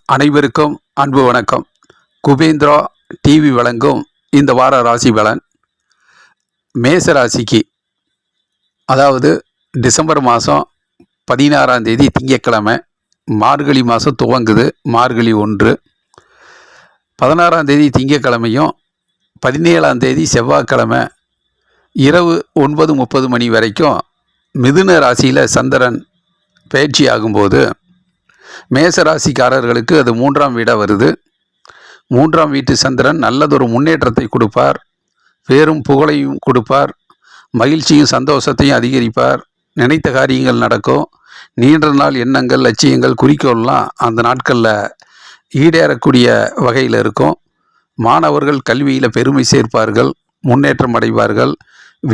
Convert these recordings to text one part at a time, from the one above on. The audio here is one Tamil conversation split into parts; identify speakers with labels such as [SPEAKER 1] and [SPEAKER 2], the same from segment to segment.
[SPEAKER 1] அனைவருக்கும் அன்பு வணக்கம். குபேந்திரா டிவி வழங்கும் இந்த வார ராசி பலன். மேச ராசிக்கு, அதாவது டிசம்பர் மாதம் 16ஆம் தேதி திங்கட்கிழமை, மார்கழி மாதம் துவங்குது. மார்கழி 1. 16ஆம் தேதி திங்கட்கிழமையும் 17ஆம் தேதி செவ்வாய்க்கிழமை இரவு 9:30 மணி வரைக்கும் மிதுன ராசியில் சந்திரன் பயிற்சி ஆகும்போது மேச ராசிக்காரர்களுக்கு அது 3ஆம் வீடாக வருது. 3ஆம் வீட்டு சந்திரன் நல்லதொரு முன்னேற்றத்தை கொடுப்பார், பேரும் புகழையும் கொடுப்பார், மகிழ்ச்சியும் சந்தோஷத்தையும் அதிகரிப்பார். நினைத்த காரியங்கள் நடக்கும். நீண்ட நாள் எண்ணங்கள், லட்சியங்கள், குறிக்கோள்லாம் அந்த நாட்களில் ஈடேறக்கூடிய வகையில் இருக்கும். மாணவர்கள் கல்வியில் பெருமை சேர்ப்பார்கள், முன்னேற்றம் அடைவார்கள்.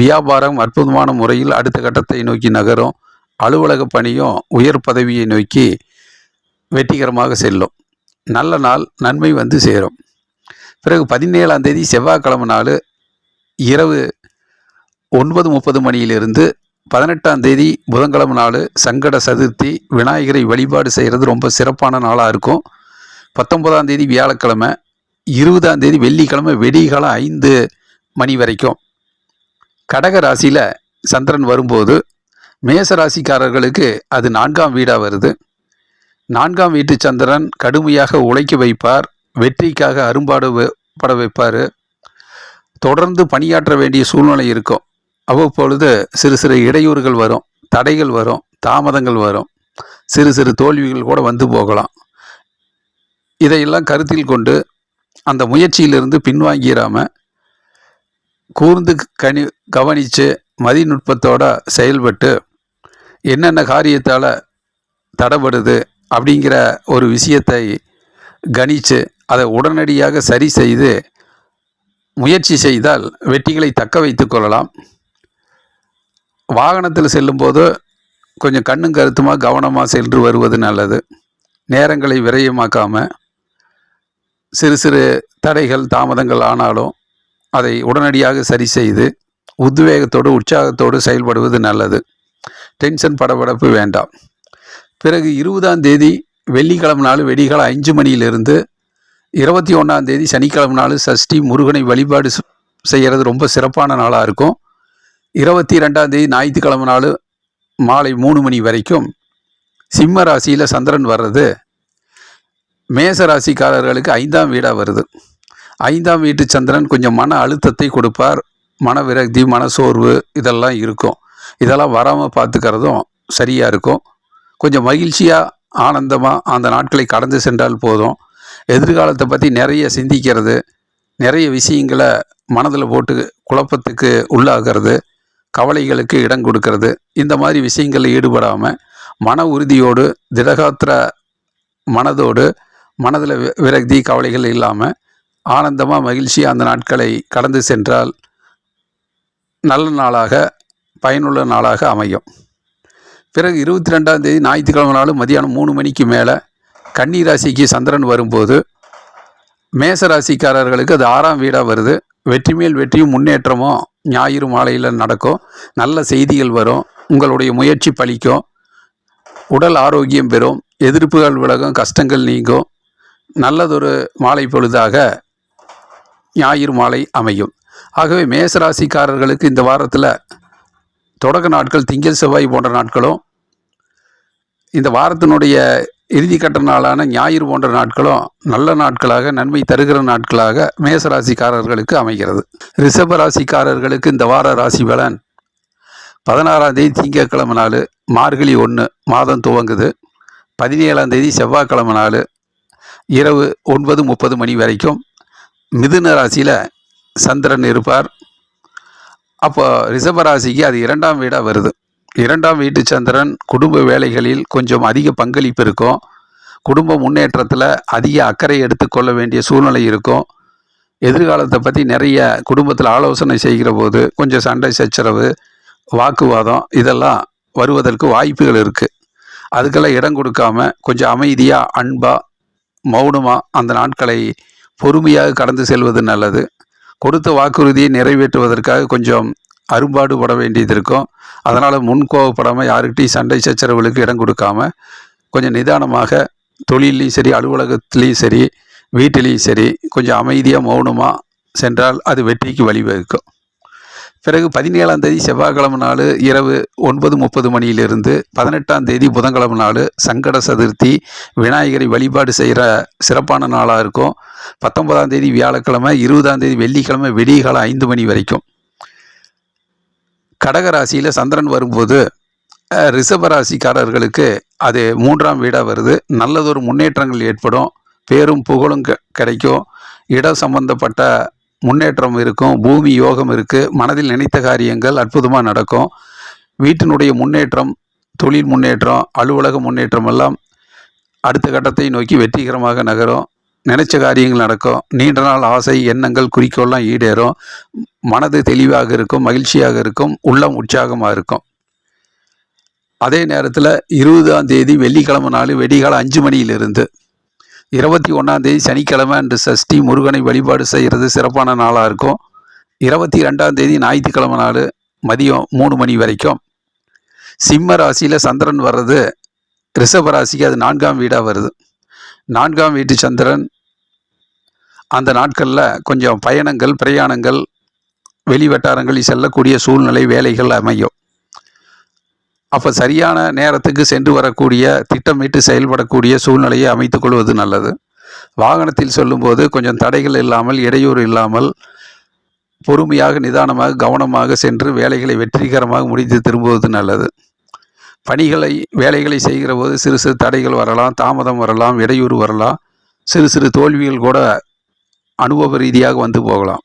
[SPEAKER 1] வியாபாரம் அற்புதமான முறையில் அடுத்த கட்டத்தை நோக்கி நகரும். அலுவலக பணியும் உயர் பதவியை நோக்கி வெற்றிகரமாக செல்லும். நல்ல நாள், நன்மை வந்து சேரும். பிறகு 17ஆம் தேதி செவ்வாய்க்கிழமை நாள் இரவு 9:30 மணியிலிருந்து 18ஆம் தேதி புதன்கிழமை நாள் சங்கட சதுர்த்தி, விநாயகரை வழிபாடு செய்கிறது ரொம்ப சிறப்பான நாளாக இருக்கும். 19ஆம் தேதி வியாழக்கிழமை, 20ஆம் தேதி வெள்ளிக்கிழமை வெடிகாலம் 5 மணி வரைக்கும் கடக ராசியில் சந்திரன் வரும்போது மேச ராசிக்காரர்களுக்கு அது 4ஆம் வீடாக வருது. 4ஆம் வீட்டு சந்திரன் கடுமையாக உழைக்க வைப்பார், வெற்றிக்காக அரும்பாடுபட வைப்பார். தொடர்ந்து பணியாற்ற வேண்டிய சூழ்நிலை இருக்கும். அவ்வப்பொழுது சிறு சிறு இடையூறுகள் வரும், தடைகள் வரும், தாமதங்கள் வரும், சிறு சிறு தோல்விகள் கூட வந்து போகலாம். இதையெல்லாம் கருத்தில் கொண்டு அந்த முயற்சியிலிருந்து பின்வாங்கிடாமல் கூர்ந்து கவனித்து மதிநுட்பத்தோடு செயல்பட்டு என்னென்ன காரியத்தால் தடைபடுது அப்படிங்கிற ஒரு விஷயத்தை கணித்து அதை உடனடியாக சரி செய்து முயற்சி செய்தால் வெற்றிகளை தக்க வைத்து கொள்ளலாம். வாகனத்தில் செல்லும்போது கொஞ்சம் கண்ணும் கருத்துமாக கவனமாக சென்று வருவது நல்லது. நேரங்களை விரயமாக்காமல் சிறு சிறு தடைகள் தாமதங்கள் ஆனாலும் அதை உடனடியாக சரி செய்து உத்வேகத்தோடு உற்சாகத்தோடு செயல்படுவது நல்லது. டென்ஷன் படபடப்பு வேண்டாம். பிறகு 20ஆம் தேதி வெள்ளிக்கிழமை நாள் வெடிகாலம் 5 மணியிலிருந்து 21ஆம் தேதி சனிக்கிழமை நாள் சஷ்டி, முருகனை வழிபாடு செய்கிறது ரொம்ப சிறப்பான நாளாக இருக்கும். 22ஆம் தேதி ஞாயிற்றுக்கிழமை நாள் மாலை 3 மணி வரைக்கும் சிம்ம ராசியில் சந்திரன் வர்றது மேச ராசிக்காரர்களுக்கு 5ஆம் வீடாக வருது. 5ஆம் வீட்டு சந்திரன் கொஞ்சம் மன அழுத்தத்தை கொடுப்பார். மன விரக்தி, மனசோர்வு இதெல்லாம் இருக்கும். இதெல்லாம் வராமல் பார்த்துக்கிறதும் சரியாக இருக்கும். கொஞ்சம் மகிழ்ச்சியாக ஆனந்தமாக அந்த நாட்களை கடந்து சென்றால் போதும். எதிர்காலத்தை பற்றி நிறைய சிந்திக்கிறது, நிறைய விஷயங்களை மனதில் போட்டு குழப்பத்துக்கு உள்ளாகிறது, கவலைகளுக்கு இடம் கொடுக்கறது, இந்த மாதிரி விஷயங்களில் ஈடுபடாமல் மன உறுதியோடு திடகாத்திர மனதோடு மனதில் விரக்தி கவலைகள் இல்லாமல் ஆனந்தமாக மகிழ்ச்சியாக அந்த நாட்களை கடந்து சென்றால் நல்ல நாளாக, பயனுள்ள நாளாக அமையும். பிறகு 22ஆம் தேதி ஞாயிற்றுக்கிழமை நாள் மதியானம் 3 மணிக்கு மேலே கன்னி ராசிக்கு சந்திரன் வரும்போது மேச ராசிக்காரர்களுக்கு அது 6ஆம் வீடாக வருது. வெற்றி மேல் வெற்றியும் முன்னேற்றமும் ஞாயிறு மாலையில் நடக்கும். நல்ல செய்திகள் வரும், உங்களுடைய முயற்சி பலிக்கும், உடல் ஆரோக்கியம் பெறும், எதிர்ப்புகள் விலகும், கஷ்டங்கள் நீங்கும். நல்லதொரு மாலை பொழுதாக ஞாயிறு மாலை அமையும். ஆகவே மேசராசிக்காரர்களுக்கு இந்த வாரத்தில் தொடக்க நாட்கள் திங்கள் செவ்வாய் போன்ற நாட்களும், இந்த வாரத்தினுடைய இறுதிக்கட்ட நாளான ஞாயிறு போன்ற நாட்களும் நல்ல நாட்களாக, நன்மை தருகிற நாட்களாக மேசராசிக்காரர்களுக்கு அமைகிறது. ரிஷப ராசிக்காரர்களுக்கு இந்த வார ராசி பலன். 16ஆம் தேதி திங்கட்கிழமை நாள் மார்கழி 1 மாதம் துவங்குது. 17ஆம் தேதி செவ்வாய்க்கிழமை நாள் இரவு 9:30 மணி வரைக்கும் மிதுன ராசியில் சந்திரன் இருப்பார். அப்போ ரிஷபராசிக்கு அது 2ஆம் வீடாக வருது. 2ஆம் வீட்டு சந்திரன் குடும்ப வேலைகளில் கொஞ்சம் அதிக பங்களிப்பு இருக்கும். குடும்ப முன்னேற்றத்தில் அதிக அக்கறை எடுத்துக்கொள்ள வேண்டிய சூழ்நிலை இருக்கும். எதிர்காலத்தை பற்றி நிறைய குடும்பத்தில் ஆலோசனை செய்கிற போது கொஞ்சம் சண்டை சச்சரவு, வாக்குவாதம் இதெல்லாம் வருவதற்கு வாய்ப்புகள் இருக்குது. அதுக்கெல்லாம் இடம் கொடுக்காம கொஞ்சம் அமைதியாக, அன்பாக, மௌனமாக அந்த நாட்களை பொறுமையாக கடந்து செல்வது நல்லது. கொடுத்த வாக்குறுதியை நிறைவேற்றுவதற்காக கொஞ்சம் அரும்பாடுபட வேண்டியது இருக்கும். அதனால் முன்கோவப்படாமல் யாருக்கிட்டையும் சண்டை சச்சரவுகளுக்கு இடம் கொடுக்காம கொஞ்சம் நிதானமாக தொழிலையும் சரி, அலுவலகத்திலையும் சரி, வீட்டிலையும் சரி கொஞ்சம் அமைதியாக மௌனமாக சென்றால் அது வெற்றிக்கு வழிவகுக்கும். பிறகு 17ஆம் தேதி செவ்வாய்க்கிழமை நாள் இரவு 9:30 மணியிலிருந்து 18ஆம் தேதி புதன்கிழமை நாள் சங்கட சதுர்த்தி, விநாயகரை வழிபாடு செய்கிற சிறப்பான நாளாக இருக்கும். 19ஆம் தேதி வியாழக்கிழமை, 20ஆம் தேதி வெள்ளிக்கிழமை விடியகாலம் 5 மணி வரைக்கும். கடகராசியில் சந்திரன் வரும்போது ரிஷபராசிக்காரர்களுக்கு அது 3ஆம் வீடாக வருது. நல்லதொரு முன்னேற்றங்கள் ஏற்படும், பேரும் புகழும் கிடைக்கும், இடம் சம்பந்தப்பட்ட முன்னேற்றம் இருக்கும், பூமி யோகம் இருக்குது, மனதில் நினைத்த காரியங்கள் அற்புதமாக நடக்கும். வீட்டினுடைய முன்னேற்றம், தொழில் முன்னேற்றம், அலுவலக முன்னேற்றம் எல்லாம் அடுத்த கட்டத்தை நோக்கி வெற்றிகரமாக நகரும். நினைச்ச காரியங்கள் நடக்கும், நீண்ட நாள் ஆசை எண்ணங்கள் குறிக்கோள்லாம் ஈடேறும், மனது தெளிவாக இருக்கும், மகிழ்ச்சியாக இருக்கும், உள்ளம் உற்சாகமாக இருக்கும். அதே நேரத்தில் 20ஆம் தேதி வெள்ளிக்கிழமை நாள் வெடிகாலம் 5 மணியிலிருந்து 21ஆம் தேதி சனிக்கிழமை அன்று சஷ்டி, முருகனை வழிபாடு செய்கிறது சிறப்பான நாளாக இருக்கும். 22ஆம் தேதி ஞாயிற்றுக்கிழமை நாள் மதியம் 3 மணி வரைக்கும். சிம்ம ராசியில் சந்திரன் வர்றது ரிஷபராசிக்கு அது 4ஆம் வீடாக வருது. 4ஆம் வீட்டு சந்திரன் அந்த நாட்களில் கொஞ்சம் பயணங்கள், பிரயாணங்கள், வெளிவட்டாரங்களில் செல்லக்கூடிய சூழ்நிலை, வேலைகள் அமையும். அப்போ சரியான நேரத்துக்கு சென்று வரக்கூடிய, திட்டமிட்டு செயல்படக்கூடிய சூழ்நிலையை அமைத்துக் கொள்வது நல்லது. வாகனத்தில் சொல்லும்போது கொஞ்சம் தடைகள் இல்லாமல், இடையூறு இல்லாமல், பொறுமையாக, நிதானமாக, கவனமாக சென்று வேலைகளை வெற்றிகரமாக முடித்து திரும்புவது நல்லது. வேலைகளை செய்கிற போது சிறு சிறு தடைகள் வரலாம், தாமதம் வரலாம், இடையூறு வரலாம், சிறு சிறு தோல்விகள் கூட அனுபவ ரீதியாக வந்து போகலாம்.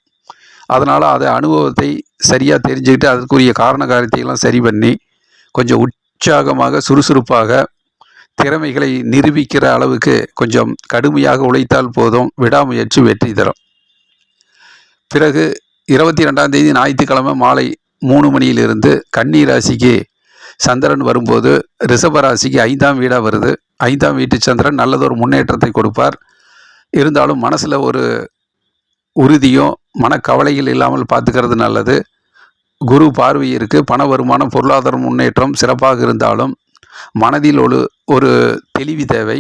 [SPEAKER 1] அதனால் அதை அனுபவத்தை சரியாக தெரிஞ்சுக்கிட்டு அதற்குரிய காரண காரியத்தையெல்லாம் சரி பண்ணி கொஞ்சம் உற்சாகமாக, சுறுசுறுப்பாக, திறமைகளை நிரூபிக்கிற அளவுக்கு கொஞ்சம் கடுமையாக உழைத்தால் போதும், விடாமுயற்சி வெற்றி தரும். பிறகு 22ஆம் தேதி ஞாயிற்றுக்கிழமை மாலை 3 மணியிலிருந்து கன்னி ராசிக்கு சந்திரன் வரும்போது ரிஷபராசிக்கு 5ஆம் வீடாக வருது. 5ஆம் வீட்டு சந்திரன் நல்லதொரு முன்னேற்றத்தை கொடுப்பார். இருந்தாலும் மனசில் ஒரு உறுதியும் மனக்கவலைகள் இல்லாமல் பார்த்துக்கிறது நல்லது. குரு பார்வை இருக்குது, பண வருமானம், பொருளாதார முன்னேற்றம் சிறப்பாக இருந்தாலும் மனதில் ஒரு தெளிவு தேவை.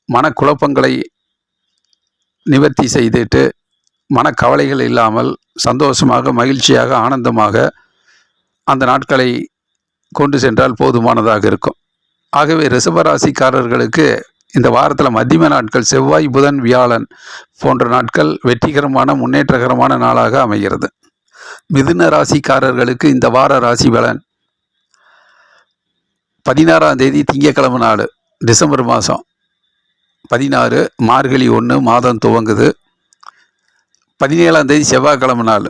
[SPEAKER 1] மனக்குழப்பங்களை நிவர்த்தி செய்துட்டு மனக்கவலைகள் இல்லாமல் சந்தோஷமாக, மகிழ்ச்சியாக, ஆனந்தமாக அந்த நாட்களை கொண்டு சென்றால் போதுமானதாக இருக்கும். ஆகவே ரிஷபராசிக்காரர்களுக்கு இந்த வாரத்தில் மத்தியம நாட்கள் செவ்வாய், புதன், வியாழன் போன்ற நாட்கள் வெற்றிகரமான, முன்னேற்றகரமான நாளாக அமைகிறது. மிதுன ராசிக்காரர்களுக்கு இந்த வார ராசி பலன் 16ஆம் தேதி திங்கட்கிழமை நாள், டிசம்பர் மாதம் 16 மார்கழி 1 மாதம் துவங்குது. 17ஆம் தேதி செவ்வாய்க்கிழமை நாள்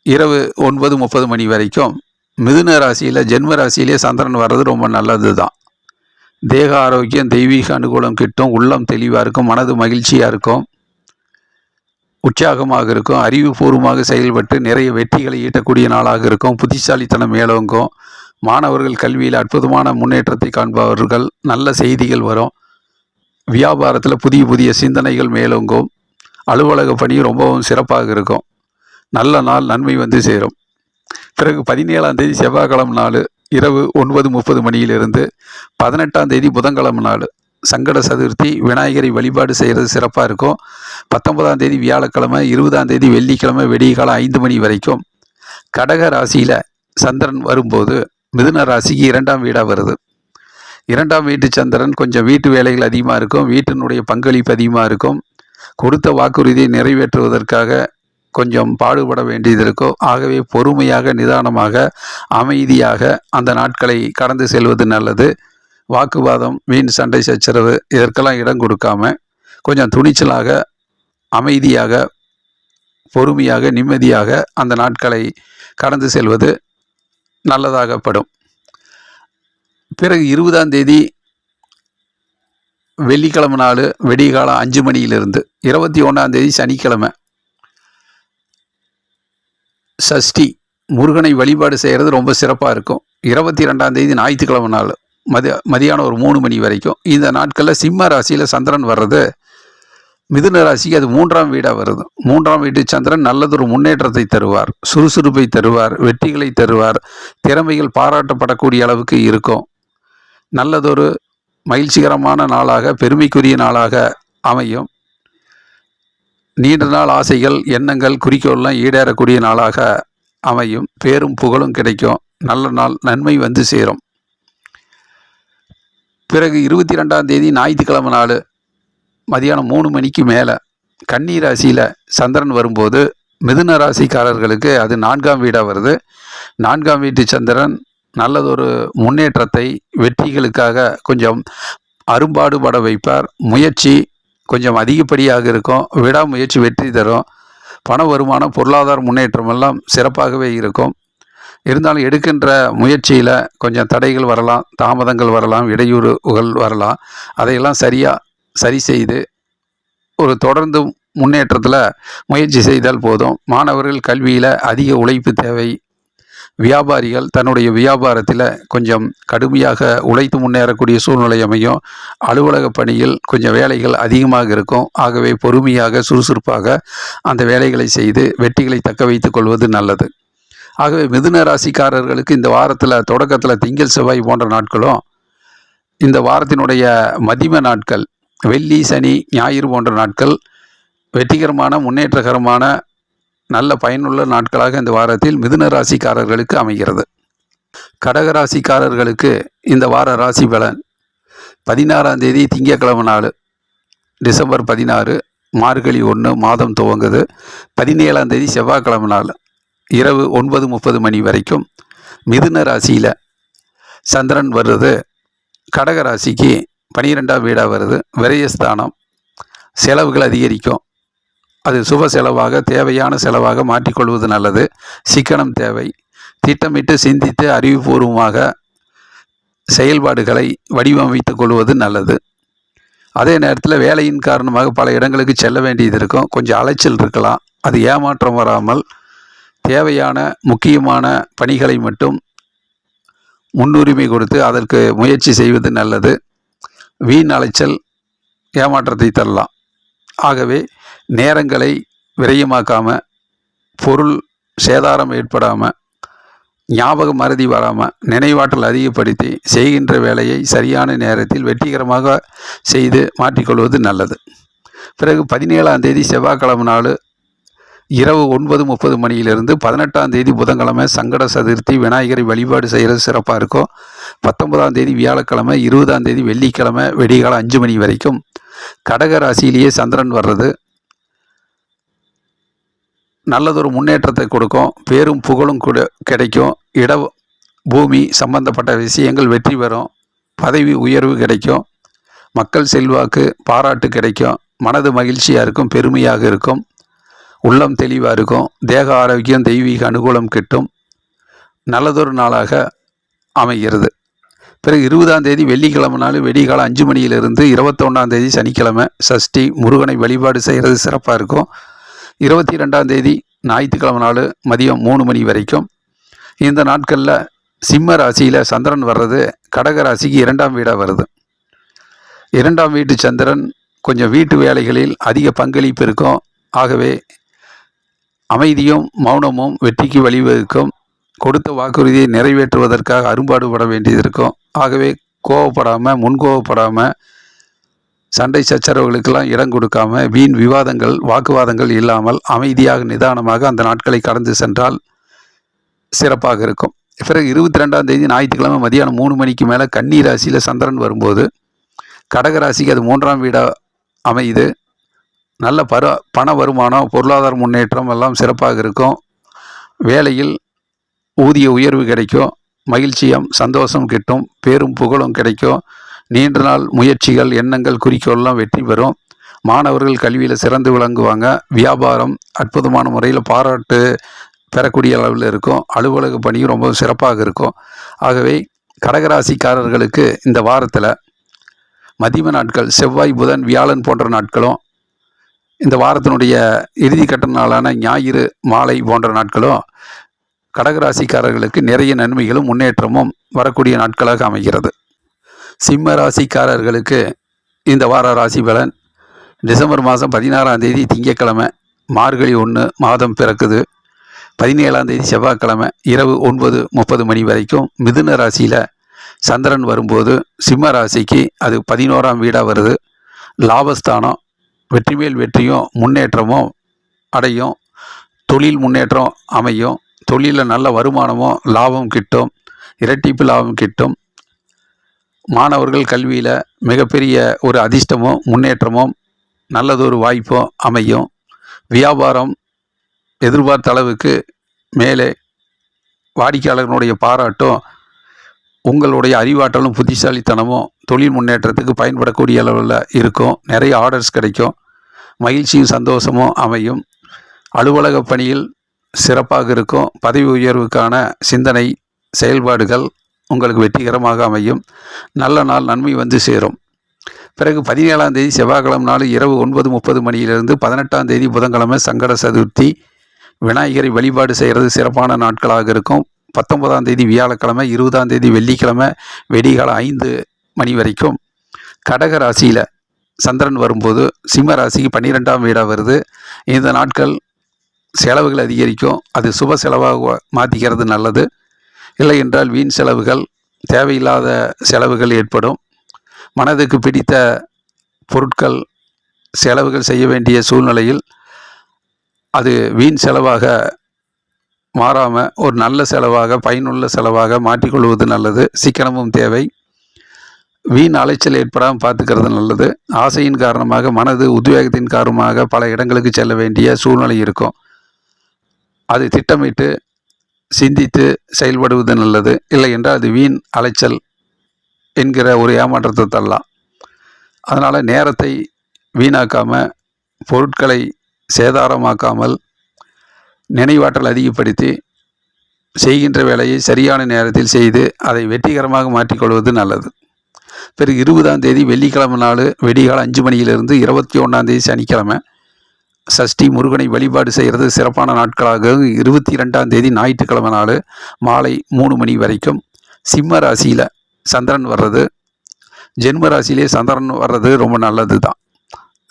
[SPEAKER 1] இரவு 9:30 மணி வரைக்கும் மிதுன ராசியில், ஜென்ம ராசியிலே சந்திரன் வர்றது ரொம்ப நல்லது தான். தேக ஆரோக்கியம், தெய்வீக அனுகூலம் கிட்டும், உள்ளம் தெளிவாக இருக்கும், மனது மகிழ்ச்சியாக இருக்கும், உற்சாகமாக இருக்கும், அறிவுபூர்வமாக செயல்பட்டு நிறைய வெற்றிகளை ஈட்டக்கூடிய நாளாக இருக்கும். புத்திசாலித்தனம் மேலோங்கும், மாணவர்கள் கல்வியில் அற்புதமான முன்னேற்றத்தை காண்பவர்கள், நல்ல செய்திகள் வரும், வியாபாரத்தில் புதிய புதிய சிந்தனைகள் மேலோங்கும், அலுவலக பணி ரொம்பவும் சிறப்பாக இருக்கும், நல்ல நாள், நன்மை வந்து சேரும். பிறகு 17ஆம் தேதி செவ்வாய்க்கிழமை நாள் இரவு 9:30 மணியிலிருந்து 18ஆம் தேதி புதன்கிழமை நாள் சங்கட சதுர்த்தி, விநாயகரை வழிபாடு செய்கிறது சிறப்பாக இருக்கும். 19ஆம் தேதி வியாழக்கிழமை, 20ஆம் தேதி வெள்ளிக்கிழமை விடியகாலம் 5 மணி வரைக்கும். கடக ராசியில் சந்திரன் வரும்போது மிதுன ராசிக்கு 2ஆம் வீடாக வருது. 2ஆம் வீட்டு சந்திரன் கொஞ்சம் வீட்டு வேலைகள் அதிகமாக இருக்கும், வீட்டினுடைய பங்களிப்பு அதிகமாக இருக்கும், கொடுத்த வாக்குறுதியை நிறைவேற்றுவதற்காக கொஞ்சம் பாடுபட வேண்டியது இருக்கும். ஆகவே பொறுமையாக, நிதானமாக, அமைதியாக அந்த நாட்களை கடந்து செல்வது நல்லது. வாக்குவாதம், வீண் சண்டை சச்சரவு இதற்கெல்லாம் இடம் கொடுக்காம கொஞ்சம் துணிச்சலாக, அமைதியாக, பொறுமையாக, நிம்மதியாக அந்த நாட்களை கடந்து செல்வது நல்லதாகப்படும். பிறகு 20ஆம் தேதி வெள்ளிக்கிழமை நாள் விடியகாலம் 5 மணியிலிருந்து 21ஆம் தேதி சனிக்கிழமை சஷ்டி, முருகனை வழிபாடு செய்கிறது ரொம்ப சிறப்பாக இருக்கும். 22ஆம் தேதி ஞாயிற்றுக்கிழமை நாள் மதியானம் ஒரு 3 மணி வரைக்கும். இந்த நாட்களில் சிம்ம ராசியில் சந்திரன் வர்றது மிதுன ராசிக்கு அது 3ஆம் வீடாக வருது. 3ஆம் வீட்டு சந்திரன் நல்லதொரு முன்னேற்றத்தை தருவார், சுறுசுறுப்பை தருவார், வெற்றிகளை தருவார், திறமைகள் பாராட்டப்படக்கூடிய அளவுக்கு இருக்கும், நல்லதொரு மகிழ்ச்சிகரமான நாளாக, பெருமைக்குரிய நாளாக அமையும். நீண்ட நாள் ஆசைகள், எண்ணங்கள், குறிக்கோள்லாம் ஈடேறக்கூடிய நாளாக அமையும். பேரும் புகழும் கிடைக்கும். நல்ல நாள், நன்மை வந்து சேரும். பிறகு 22ஆம் தேதி ஞாயிற்றுக்கிழமை நாள் மதியானம் 3 மணிக்கு மேலே கன்னி ராசியில் சந்திரன் வரும்போது மிதுன ராசிக்காரர்களுக்கு அது 4ஆம் வீடாக வருது. 4ஆம் வீட்டு சந்திரன் நல்லதொரு முன்னேற்றத்தை, வெற்றிகளுக்காக கொஞ்சம் அரும்பாடுபட வைப்பார். முயற்சி கொஞ்சம் அதிகப்படியாக இருக்கும். விடாமுயற்சி வெற்றி தரும். பண வருமானம், பொருளாதார முன்னேற்றம் எல்லாம் சிறப்பாகவே இருக்கும். இருந்தாலும் எடுக்கின்ற முயற்சியில் கொஞ்சம் தடைகள் வரலாம், தாமதங்கள் வரலாம், இடையூறுகள் வரலாம். அதையெல்லாம் சரி செய்து ஒரு தொடர்ந்து முன்னேற்றத்தில் முயற்சி செய்தால் போதும். மாணவர்கள் கல்வியில் அதிக உழைப்பு தேவை. வியாபாரிகள் தன்னுடைய வியாபாரத்தில் கொஞ்சம் கடுமையாக உழைத்து முன்னேறக்கூடிய சூழ்நிலை அமையும். அலுவலக பணியில் கொஞ்சம் வேலைகள் அதிகமாக இருக்கும். ஆகவே பொறுமையாக, சுறுசுறுப்பாக அந்த வேலைகளை செய்து வெற்றிகளை தக்க வைத்து கொள்வது நல்லது. ஆகவே மிதுன ராசிக்காரர்களுக்கு இந்த வாரத்தில் தொடக்கத்தில் திங்கள், செவ்வாய் போன்ற நாட்களும், இந்த வாரத்தினுடைய மதிம நாட்கள் வெள்ளி, சனி, ஞாயிறு போன்ற நாட்கள் வெற்றிகரமான, முன்னேற்றகரமான, நல்ல பயனுள்ள நாட்களாக இந்த வாரத்தில் மிதுன ராசிக்காரர்களுக்கு அமைகிறது. கடகராசிக்காரர்களுக்கு இந்த வார ராசி பலன் 16ஆம் தேதி திங்கட்கிழமை நாள், டிசம்பர் 16, மார்கழி 1 மாதம் துவங்குது. 17ஆம் தேதி செவ்வாய்க்கிழமை நாள் இரவு 9:30 மணி வரைக்கும் மிதுன ராசியில் சந்திரன் வருது. கடகராசிக்கு 12ஆம் வீடாக வருது. விரயஸ்தானம், செலவுகள் அதிகரிக்கும். அது சுப செலவாக, தேவையான செலவாக மாற்றிக்கொள்வது நல்லது. சிக்கனம் தேவை. திட்டமிட்டு சிந்தித்து அறிவுபூர்வமாக செயல்பாடுகளை வடிவமைத்து கொள்வது நல்லது. அதே நேரத்தில் வேலையின் காரணமாக பல இடங்களுக்கு செல்ல வேண்டியது இருக்கும். கொஞ்சம் அலைச்சல் இருக்கலாம். அது ஏமாற்றம் வராமல் தேவையான முக்கியமான பணிகளை மட்டும் முன்னுரிமை கொடுத்து அதற்கு முயற்சி செய்வது நல்லது. வீண் அலைச்சல் ஏமாற்றத்தை தரலாம். ஆகவே நேரங்களை விரயமாக்காமல், பொருள் சேதாரம் ஏற்படாமல், ஞாபக மறதி வராமல், நினைவாற்றல் அதிகப்படுத்தி செய்கின்ற வேலையை சரியான நேரத்தில் வெற்றிகரமாக செய்து மாற்றிக்கொள்வது நல்லது. பிறகு 17ஆம் தேதி செவ்வாய்க்கிழமை நாள் இரவு 9:30 மணியிலிருந்து 18ஆம் தேதி புதன்கிழமை சங்கட சதுர்த்தி, விநாயகரை வழிபாடு செய்கிறது சிறப்பாக இருக்கும். 19ஆம் தேதி வியாழக்கிழமை, 20ஆம் தேதி வெள்ளிக்கிழமை விடிகாலம் 5 மணி வரைக்கும் கடக ராசியிலேயே சந்திரன் வர்றது நல்லதொரு முன்னேற்றத்தை கொடுக்கும். பேரும் புகழும் கிடைக்கும். பூமி சம்பந்தப்பட்ட விஷயங்கள் வெற்றி பெறும். பதவி உயர்வு கிடைக்கும். மக்கள் செல்வாக்கு, பாராட்டு கிடைக்கும். மனது மகிழ்ச்சியாக இருக்கும். பெருமையாக இருக்கும். உள்ளம் தெளிவாக இருக்கும். தேக ஆரோக்கியம், தெய்வீக அனுகூலம் கிட்டும். நல்லதொரு நாளாக அமைகிறது. பிறகு 20ஆம் தேதி வெள்ளிக்கிழமை நாள் வெடிகாலம் 5 மணியிலிருந்து 21ஆம் தேதி சனிக்கிழமை சஷ்டி, முருகனை வழிபாடு செய்கிறது சிறப்பாக இருக்கும். 22ஆம் தேதி ஞாயிற்றுக்கிழமை நாள் மதியம் 3 மணி வரைக்கும். இந்த நாட்களில் சிம்ம ராசியில் சந்திரன் வர்றது கடக ராசிக்கு 2ஆம் வீடாக வருது. 2ஆம் வீட்டு சந்திரன் கொஞ்சம் வீட்டு வேலைகளில் அதிக பங்களிப்பு இருக்கும். ஆகவே அமைதியும் மௌனமும் வெற்றிக்கு வழிவகுக்கும். கொடுத்த வாக்குறுதியை நிறைவேற்றுவதற்காக அரும்பாடுபட வேண்டியது இருக்கும். ஆகவே கோவப்படாமல், முன்கோவப்படாமல், சண்டை சச்சரவுகளுக்கெல்லாம் இடம் கொடுக்காம, வீண் விவாதங்கள், வாக்குவாதங்கள் இல்லாமல் அமைதியாக, நிதானமாக அந்த நாட்களை கடந்து சென்றால் சிறப்பாக இருக்கும். பிறகு 22ஆம் தேதி ஞாயிற்றுக்கிழமை மதியானம் 3 மணிக்கு மேலே கன்னி ராசியில் சந்திரன் வரும்போது கடகராசிக்கு அது 3ஆம் வீடாக அமையுது. நல்ல பண வருமானம், பொருளாதார முன்னேற்றம் எல்லாம் சிறப்பாக இருக்கும். வேலையில் ஊதிய உயர்வு கிடைக்கும். மகிழ்ச்சியும் சந்தோஷம் கிட்டும். பேரும் புகழும் கிடைக்கும். நீண்ட நாள் முயற்சிகள், எண்ணங்கள், குறிக்கோள்லாம் வெற்றி பெறும். மாணவர்கள் கல்வியில் சிறந்து விளங்குவாங்க. வியாபாரம் அற்புதமான முறையில் பாராட்டு பெறக்கூடிய அளவில் இருக்கும். அலுவலக பணியும் ரொம்ப சிறப்பாக இருக்கும். ஆகவே கடகராசிக்காரர்களுக்கு இந்த வாரத்தில் மதிய நாட்கள் செவ்வாய், புதன், வியாழன் போன்ற நாட்களும், இந்த வாரத்தினுடைய இறுதி கட்ட நாளான ஞாயிறு மாலை போன்ற நாட்களும் கடகராசிக்காரர்களுக்கு நிறைய நன்மைகளும் முன்னேற்றமும் வரக்கூடிய நாட்களாக அமைகிறது. சிம்ம ராசிக்காரர்களுக்கு இந்த வார ராசி பலன் டிசம்பர் மாதம் 16ஆம் தேதி திங்கட்கிழமை மார்கழி 1 மாதம் பிறக்குது. 17ஆம் தேதி செவ்வாய்க்கிழமை இரவு 9:30 மணி வரைக்கும் மிதுன ராசியில் சந்திரன் வரும்போது சிம்ம ராசிக்கு அது 11ஆம் வீடாக வருது. லாபஸ்தானம். வெற்றி மேல் வெற்றியும் முன்னேற்றமும் அடையும். தொழில் முன்னேற்றம் அமையும். தொழிலில் நல்ல வருமானமும் லாபம் கிட்டும். இரட்டிப்பு லாபம் கிட்டும். மாணவர்கள் கல்வியில் மிகப்பெரிய ஒரு அதிர்ஷ்டமும் முன்னேற்றமும் நல்லதொரு வாய்ப்பும் அமையும். வியாபாரம் எதிர்பார்த்த அளவுக்கு மேலே வாடிக்கையாளர்களுடைய பாராட்டும் உங்களுடைய அறிவாற்றலும் புத்திசாலித்தனமும் தொழில் முன்னேற்றத்துக்கு பயன்படக்கூடிய அளவில் இருக்கும். நிறைய ஆர்டர்ஸ் கிடைக்கும். மகிழ்ச்சியும் சந்தோஷமும் அமையும். அலுவலக பணியில் சிறப்பாக இருக்கும். பதவி உயர்வுக்கான சிந்தனை செயல்பாடுகள் உங்களுக்கு வெற்றிகரமாக அமையும். நல்ல நாள் நன்மை வந்து சேரும். பிறகு 17ஆம் தேதி செவ்வாய்க்கிழமை நாள் இரவு 9:30 மணியிலிருந்து 18ஆம் தேதி புதன்கிழமை சங்கட சதுர்த்தி. விநாயகரை வழிபாடு செய்கிறது சிறப்பான நாட்களாக இருக்கும். 19ஆம் தேதி வியாழக்கிழமை, 20ஆம் தேதி வெள்ளிக்கிழமை வெடிகாலம் 5 மணி வரைக்கும். கடக ராசியில் சந்திரன் வரும்போது சிம்ம ராசிக்கு 12ஆம் வீடாக வருது. இந்த நாட்கள் செலவுகள் அதிகரிக்கும். அது சுப செலவாக மாற்றிக்கிறது நல்லது. இல்லை என்றால் வீண் செலவுகள், தேவையில்லாத செலவுகள் ஏற்படும். மனதுக்கு பிடித்த பொருட்கள் செலவுகள் செய்ய வேண்டிய சூழ்நிலையில் அது வீண் செலவாக மாறாமல் ஒரு நல்ல செலவாக, பயனுள்ள செலவாக மாற்றிக்கொள்வது நல்லது. சிக்கனமும் தேவை. வீண் அலைச்சல் ஏற்படாமல் பார்த்துக்கிறது நல்லது. ஆசையின் காரணமாக, மனது உத்வேகத்தின் காரணமாக பல இடங்களுக்கு செல்ல வேண்டிய சூழ்நிலை இருக்கும். அது திட்டமிட்டு சிந்தித்து செயல்படுவது நல்லது. இல்லை என்றால் அது வீண் அலைச்சல் என்கிற ஒரு ஏமாற்றத்தை தரலாம். அதனால் நேரத்தை வீணாக்காமல், பொருட்களை சேதாரமாக்காமல், நினைவாற்றல் அதிகப்படுத்தி செய்கின்ற வேலையை சரியான நேரத்தில் செய்து அதை வெற்றிகரமாக மாற்றிக்கொள்வது நல்லது. பிறகு 20ஆம் தேதி வெள்ளிக்கிழமை நாள் வெடிகாலம் 5 மணியிலிருந்து 21ஆம் தேதி சனிக்கிழமை சஷ்டி முருகனை வழிபாடு செய்கிறது சிறப்பான நாட்களாக. 22ஆம் தேதி ஞாயிற்றுக்கிழமை நாள் மாலை 3 மணி வரைக்கும். சிம்ம ராசியில் சந்திரன் வர்றது, ஜென்ம ராசியிலே சந்திரன் வர்றது ரொம்ப நல்லது தான்.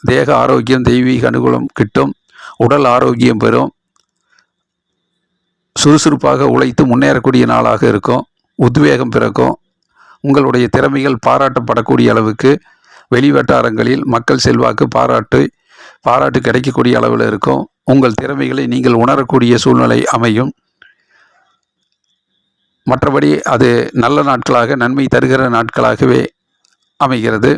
[SPEAKER 1] தேக ஆரோக்கியம், தெய்வீக அனுகூலம் கிட்டும். உடல் ஆரோக்கியம் பெறும். சுறுசுறுப்பாக உழைத்து முன்னேறக்கூடிய நாளாக இருக்கும். உத்வேகம் பிறக்கும். உங்களுடைய திறமைகள் பாராட்டப்படக்கூடிய அளவுக்கு வெளிவட்டாரங்களில் மக்கள் செல்வாக்கு பாராட்டு கிடைக்கக்கூடிய அளவில் இருக்கும். உங்கள் திறமைகளை நீங்கள் உணரக்கூடிய சூழ்நிலை அமையும். மற்றபடி அது நல்ல நாட்களாக, நன்மை தருகிற நாட்களாகவே அமைகிறது.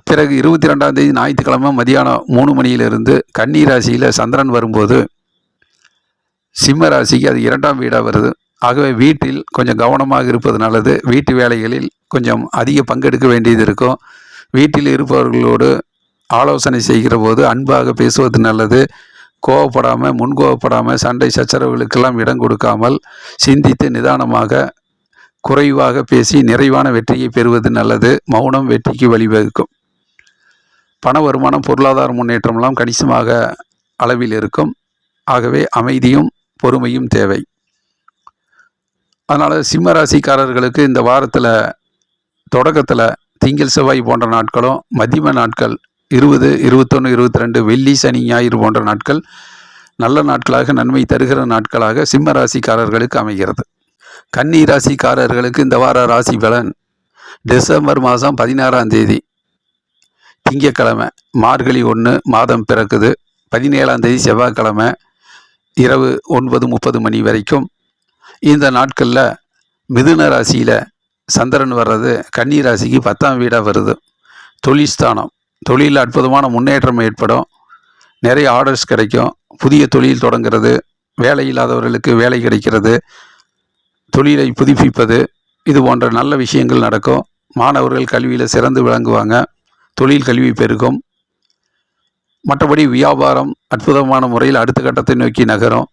[SPEAKER 1] பிறகு 22ஆம் தேதி ஞாயிற்றுக்கிழமை மதியானம் 3 மணியிலிருந்து கன்னி ராசியில் சந்திரன் வரும்போது சிம்ம ராசிக்கு அது 2ஆம் வீடாக வருது. ஆகவே வீட்டில் கொஞ்சம் கவனமாக இருப்பது நல்லது. வீட்டு வேலைகளில் கொஞ்சம் அதிக பங்கெடுக்க வேண்டியது இருக்கும். வீட்டில் இருப்பவர்களோடு ஆலோசனை செய்கிற போது அன்பாக பேசுவது நல்லது. கோவப்படாமல், முன்கோவப்படாமல், சண்டை சச்சரவுகளுக்கெல்லாம் இடம் கொடுக்காமல் சிந்தித்து நிதானமாக குறைவாக பேசி நிறைவான வெற்றியை பெறுவது நல்லது. மௌனம் வெற்றிக்கு வழிவகுக்கும். பண வருமானம், பொருளாதார முன்னேற்றமெல்லாம் கணிசமாக அளவில் இருக்கும். ஆகவே அமைதியும் பொறுமையும் தேவை. அதனால் சிம்ம ராசிக்காரர்களுக்கு இந்த வாரத்தில் தொடக்கத்தில் திங்கள் செவ்வாய் போன்ற நாட்களும், மத்தியம நாட்கள் 20, 21, 22 வெள்ளி சனி ஞாயிறு போன்ற நாட்கள் நல்ல நாட்களாக, நன்மை தருகிற நாட்களாக சிம்ம ராசிக்காரர்களுக்கு அமைகிறது. கன்னி ராசிக்காரர்களுக்கு இந்த வார ராசி பலன். டிசம்பர் மாதம் 16ஆம் தேதி திங்கக்கிழமை மார்கழி 1 மாதம் பிறக்குது. 17ஆம் தேதி செவ்வாய்க்கிழமை இரவு 9:30 மணி வரைக்கும். இந்த நாட்களில் மிதுன ராசியில் சந்திரன் வர்றது கன்னி ராசிக்கு 10ஆம் வீடாக வருது. தொழில்ஸ்தானம். தொழிலில் அற்புதமான முன்னேற்றம் ஏற்படும். நிறைய ஆர்டர்ஸ் கிடைக்கும். புதிய தொழில் தொடங்கிறது, வேலை இல்லாதவர்களுக்கு வேலை கிடைக்கிறது, தொழிலை புதுப்பிப்பது, இது போன்ற நல்ல விஷயங்கள் நடக்கும். மாணவர்கள் கல்வியில் சிறந்து விளங்குவாங்க. தொழில் கல்வி பெருகும். மற்றபடி வியாபாரம் அற்புதமான முறையில் அடுத்த கட்டத்தை நோக்கி நகரும்.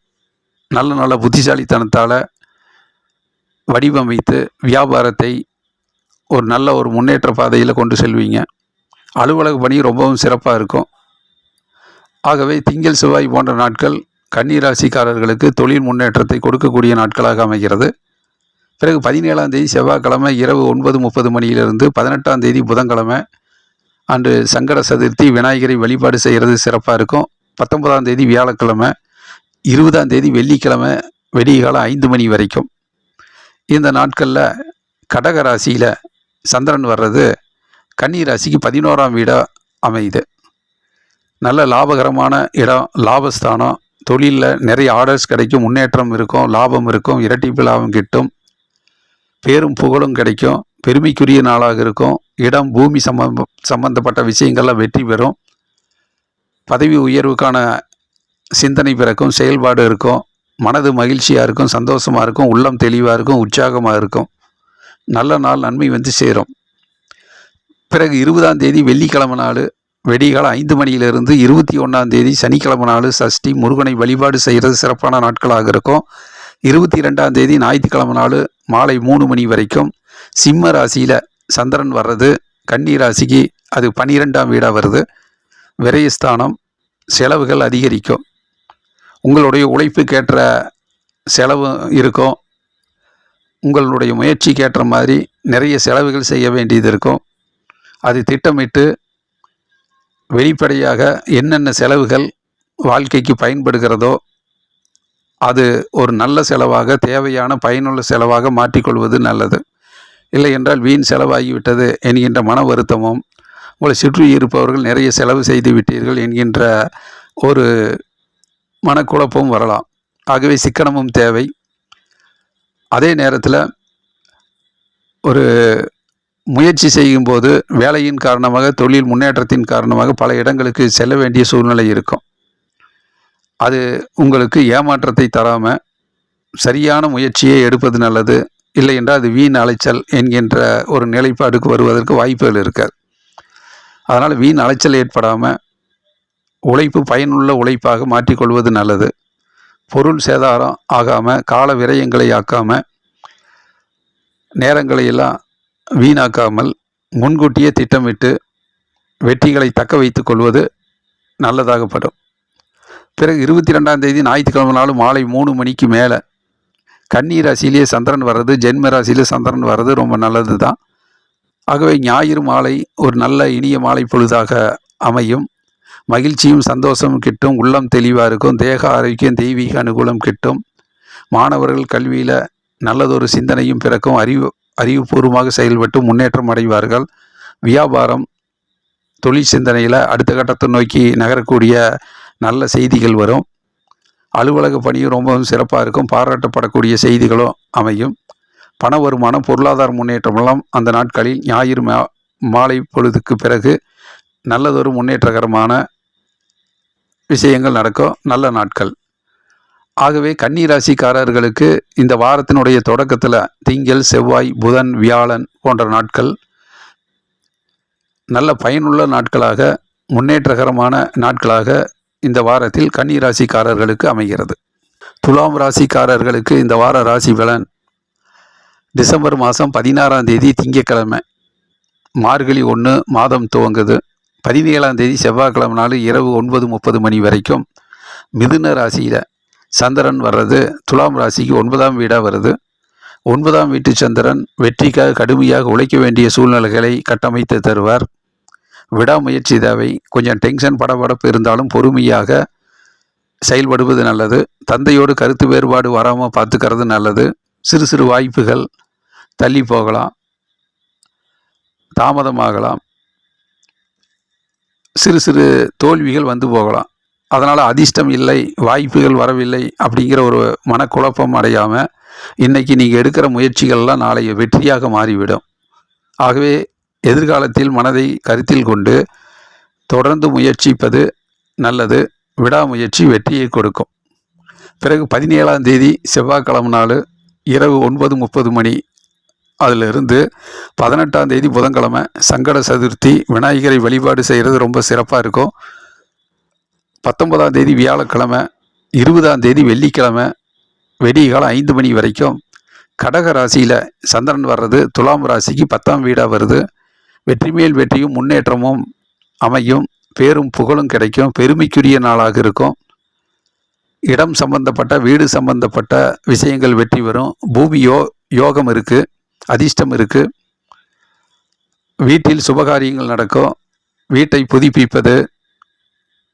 [SPEAKER 1] நல்ல புத்திசாலித்தனத்தால் வடிவமைத்து வியாபாரத்தை ஒரு நல்ல ஒரு முன்னேற்ற பாதையில் கொண்டு செல்வீங்க. அலுவலக பணி ரொம்பவும் சிறப்பாக இருக்கும். ஆகவே திங்கள் செவ்வாய் போன்ற நாட்கள் கன்னி ராசிக்காரர்களுக்கு தொழில் முன்னேற்றத்தை கொடுக்கக்கூடிய நாட்களாக அமைகிறது. பிறகு 17ஆம் தேதி செவ்வாய்க்கிழமை இரவு 9:30 மணியிலிருந்து 18ஆம் தேதி புதன்கிழமை அன்று சங்கட சதுர்த்தி. விநாயகரை வழிபாடு செய்கிறது சிறப்பாக இருக்கும். 19ஆம் தேதி வியாழக்கிழமை, 20ஆம் தேதி வெள்ளிக்கிழமை வெடிகாலம் 5 மணி வரைக்கும். இந்த நாட்களில் கடக ராசியில் சந்திரன் வர்றது கன்னி ராசிக்கு 11ஆம் வீடாக அமையுது. நல்ல லாபகரமான இடம், லாபஸ்தானம். தொழிலில் நிறைய ஆர்டர்ஸ் கிடைக்கும், முன்னேற்றம் இருக்கும், லாபம் இருக்கும், இரட்டிப்பு லாபம் கிட்டும், பேரும் புகழும் கிடைக்கும், பெருமைக்குரிய நாளாக இருக்கும். இடம் பூமி சம்பந்தப்பட்ட விஷயங்கள்லாம் வெற்றி பெறும். பதவி உயர்வுக்கான சிந்தனை பிறக்கும், செயல்பாடு இருக்கும், மனது மகிழ்ச்சியாக இருக்கும், சந்தோஷமாக இருக்கும், உள்ளம் தெளிவாக இருக்கும், உற்சாகமாக இருக்கும். நல்ல நாள், நன்மை வந்து சேரும். பிறகு 20ஆம் தேதி வெள்ளிக்கிழமை நாள் வெடிகால 5 மணியிலிருந்து 21ஆம் தேதி சனிக்கிழமை நாள் சஷ்டி முருகனை வழிபாடு செய்கிறது சிறப்பான நாட்களாக இருக்கும். 22ஆம் தேதி ஞாயிற்றுக்கிழமை நாள் மாலை 3 மணி வரைக்கும் சிம்ம ராசியில் சந்திரன் வர்றது கன்னி ராசிக்கு அது 12ஆம் வீடாக வருது. விரயஸ்தானம், செலவுகள் அதிகரிக்கும். உங்களுடைய உழைப்புக்கேற்ற செலவு இருக்கும். உங்களுடைய முயற்சிக்கேற்ற மாதிரி நிறைய செலவுகள் செய்ய வேண்டியது இருக்கும். அது திட்டமிட்டு வெளிப்படையாக என்னென்ன செலவுகள் வாழ்க்கைக்கு பயன்படுகிறதோ அது ஒரு நல்ல செலவாக, தேவையான பயனுள்ள செலவாக மாற்றிக்கொள்வது நல்லது. இல்லை என்றால் வீண் செலவாகிவிட்டது என்கின்ற மன வருத்தமும், உங்களை சுற்றி இருப்பவர்கள் நிறைய செலவு செய்து விட்டீர்கள் என்கின்ற ஒரு மனக்குழப்பமும் வரலாம். ஆகவே சிக்கனமும் தேவை. அதே நேரத்தில் ஒரு முயற்சி செய்யும்போது வேலையின் காரணமாக, தொழில் முன்னேற்றத்தின் காரணமாக பல இடங்களுக்கு செல்ல வேண்டிய சூழ்நிலை இருக்கும். அது உங்களுக்கு ஏமாற்றத்தை தராமல் சரியான முயற்சியை எடுப்பது நல்லது. இல்லை என்றால் அது வீண் அலைச்சல் என்கின்ற ஒரு நிலைப்பாடுக்கு வருவதற்கு வாய்ப்புகள் இருக்காது. அதனால் வீண் அலைச்சல் ஏற்படாமல் உழைப்பு பயனுள்ள உழைப்பாக மாற்றிக்கொள்வது நல்லது. பொருள் சேதாரம் ஆகாமல், கால விரயங்களை ஆக்காமல், நேரங்களை எல்லாம் வீணாக்காமல் முன்கூட்டியே திட்டமிட்டு வெற்றிகளை தக்க வைத்து கொள்வது நல்லதாகப்படும். பிறகு 22ஆம் தேதி ஞாயிற்றுக்கிழமை நாள் மாலை 3 மணிக்கு மேலே கன்னி ராசியிலேயே சந்திரன் வர்றது, ஜென்ம ராசியிலே சந்திரன் வர்றது ரொம்ப நல்லது தான். ஆகவே ஞாயிறு மாலை ஒரு நல்ல இனிய மாலை பொழுதாக அமையும். மகிழ்ச்சியும் சந்தோஷமும் கிட்டும், உள்ளம் தெளிவாக இருக்கும், தேக ஆரோக்கியம், தெய்வீக அனுகூலம் கிட்டும். மாணவர்கள் கல்வியில் நல்லதொரு சிந்தனையும் பிறக்கும், அறிவுபூர்வமாக செயல்பட்டு முன்னேற்றம் அடைவார்கள். வியாபாரம், தொழில் சிந்தனையில் அடுத்த கட்டத்தை நோக்கி நகரக்கூடிய நல்ல செய்திகள் வரும். அலுவலக பணியும் ரொம்பவும் சிறப்பாக இருக்கும், பாராட்டப்படக்கூடிய செய்திகளும் அமையும். பண வருமானம், பொருளாதார முன்னேற்றமெல்லாம் அந்த நாட்களில் ஞாயிறு மாலை பொழுதுக்கு பிறகு நல்லதொரு முன்னேற்றகரமான விஷயங்கள் நடக்கும், நல்ல நாட்கள். ஆகவே கன்னி ராசிக்காரர்களுக்கு இந்த வாரத்தினுடைய தொடக்கத்தில் திங்கள், செவ்வாய், புதன், வியாழன் போன்ற நாட்கள் நல்ல பயனுள்ள நாட்களாக, முன்னேற்றகரமான நாட்களாக இந்த வாரத்தில் கன்னி ராசிக்காரர்களுக்கு அமைகிறது. துலாம் ராசிக்காரர்களுக்கு இந்த வார ராசி பலன்: டிசம்பர் மாதம் 16ஆம் தேதி திங்கட்கிழமை, மார்கழி 1 மாதம் துவங்குது. 17ஆம் தேதி செவ்வாய்க்கிழமை நாள் இரவு 9:30 மணி வரைக்கும் மிதுன ராசியில் சந்திரன் வர்றது துலாம் ராசிக்கு 9ஆம் வீடாக வருது. 9ஆம் வீட்டு சந்திரன் வெற்றிக்காக கடுமையாக உழைக்க வேண்டிய சூழ்நிலைகளை கட்டமைத்து தருவார். விடாமுயற்சி தேவை. கொஞ்சம் டென்ஷன், படபடப்பு இருந்தாலும் பொறுமையாக செயல்படுவது நல்லது. தந்தையோடு கருத்து வேறுபாடு வராமல் பார்த்துக்கிறது நல்லது. சிறு சிறு வாய்ப்புகள் தள்ளி போகலாம், தாமதமாகலாம், சிறு சிறு தோல்விகள் வந்து போகலாம். அதனால் அதிர்ஷ்டம் இல்லை, வாய்ப்புகள் வரவில்லை அப்படிங்கிற ஒரு மனக்குழப்பம் அடையாமல் இன்றைக்கி நீங்கள் எடுக்கிற முயற்சிகள்லாம் நாளைய வெற்றியாக மாறிவிடும். ஆகவே எதிர்காலத்தில் மனதை கருத்தில் கொண்டு தொடர்ந்து முயற்சிப்பது நல்லது. விடாமுயற்சி வெற்றியை கொடுக்கும். பிறகு 17ஆம் தேதி செவ்வாய்க்கிழமை நாள் இரவு 9:30 மணி அதிலிருந்து 18ஆம் தேதி புதன்கிழமை சங்கட சதுர்த்தி, விநாயகரை வழிபாடு செய்கிறது ரொம்ப சிறப்பாக இருக்கும். 19ஆம் தேதி வியாழக்கிழமை, 20ஆம் தேதி வெள்ளிக்கிழமை வெடிகாலம் 5 மணி வரைக்கும் கடக ராசியில் சந்திரன் வர்றது துலாம் ராசிக்கு 10ஆம் வீடாக வருது. வெற்றி மேல் வெற்றியும் முன்னேற்றமும் அமையும், பேரும் புகழும் கிடைக்கும், பெருமைக்குரிய நாளாக இருக்கும். இடம் சம்பந்தப்பட்ட, வீடு சம்பந்தப்பட்ட விஷயங்கள் வெற்றி வரும். பூமி யோகம் இருக்குது, அதிர்ஷ்டம் இருக்குது. வீட்டில் சுபகாரியங்கள் நடக்கும். வீட்டை புதுப்பிப்பது,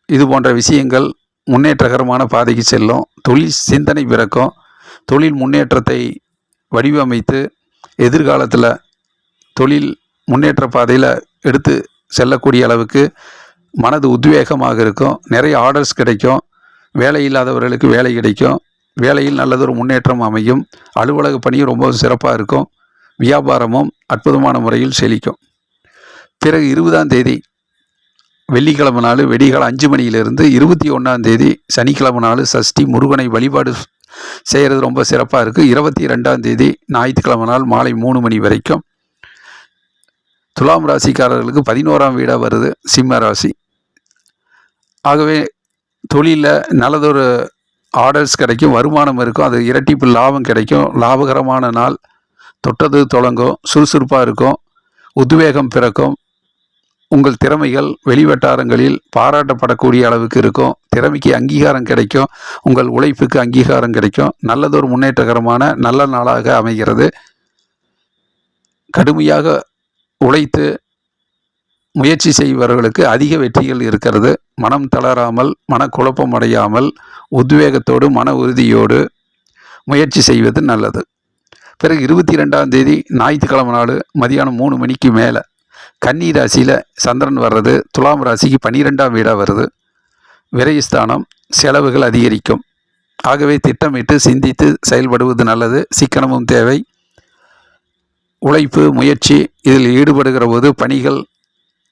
[SPEAKER 1] இது போன்ற விஷயங்கள் முன்னேற்றகரமான பாதைக்கு செல்லும். தொழில் சிந்தனை பிறக்கும். தொழில் முன்னேற்றத்தை வடிவமைத்து எதிர்காலத்தில் தொழில் முன்னேற்ற பாதையில் எடுத்து செல்லக்கூடிய அளவுக்கு மனது உத்வேகமாக இருக்கும். நிறைய ஆர்டர்ஸ் கிடைக்கும். வேலை இல்லாதவர்களுக்கு வேலை கிடைக்கும். வேலையில் நல்லதொரு முன்னேற்றம் அமையும். அலுவலக பணியும் ரொம்ப சிறப்பாக இருக்கும். வியாபாரமும் அற்புதமான முறையில் செழிக்கும். பிறகு 20ஆம் தேதி வெள்ளிக்கிழமை நாள் வெடிகாலம் 5 மணியிலிருந்து 21ஆம் தேதி சனிக்கிழமை நாள் சஷ்டி முருகனை வழிபாடு செய்கிறது ரொம்ப சிறப்பாக இருக்குது. 22ஆம் தேதி ஞாயிற்றுக்கிழமை நாள் மாலை 3 மணி வரைக்கும். துலாம் ராசிக்காரர்களுக்கு 11ஆம் வீடாக வருது சிம்ம ராசி. ஆகவே தொழிலில் நல்லதொரு ஆர்டர்ஸ் கிடைக்கும், வருமானம் இருக்கும், அது இரட்டிப்பு லாபம் கிடைக்கும். லாபகரமான நாள். தொட்டது தொடங்கும், சுறுசுறுப்பாக இருக்கும், உத்வேகம் பிறக்கும். உங்கள் திறமைகள் வெளிவட்டாரங்களில் பாராட்டப்படக்கூடிய அளவுக்கு இருக்கும். திறமைக்கு அங்கீகாரம் கிடைக்கும். உங்கள் உழைப்புக்கு அங்கீகாரம் கிடைக்கும். நல்லதொரு முன்னேற்றகரமான நல்ல நாளாக அமைகிறது. கடுமையாக உழைத்து முயற்சி செய்பவர்களுக்கு அதிக வெற்றிகள் இருக்கிறது. மனம் தளராமல், மனக்குழப்பம் அடையாமல், உத்வேகத்தோடு மன உறுதியோடு முயற்சி செய்வது நல்லது. பிறகு 22ஆம் தேதி ஞாயிற்றுக்கிழமை நாள் மதியானம் 3 மணிக்கு மேலே கன்னி ராசியில் சந்திரன் வர்றது துலாம் ராசிக்கு 12ஆம் வீடாக வருது. விரயஸ்தானம், செலவுகள் அதிகரிக்கும். ஆகவே திட்டமிட்டு சிந்தித்து செயல்படுவது நல்லது. சிக்கனமும் தேவை. உழைப்பு, முயற்சி இதில் ஈடுபடுகிற போது பணிகள்,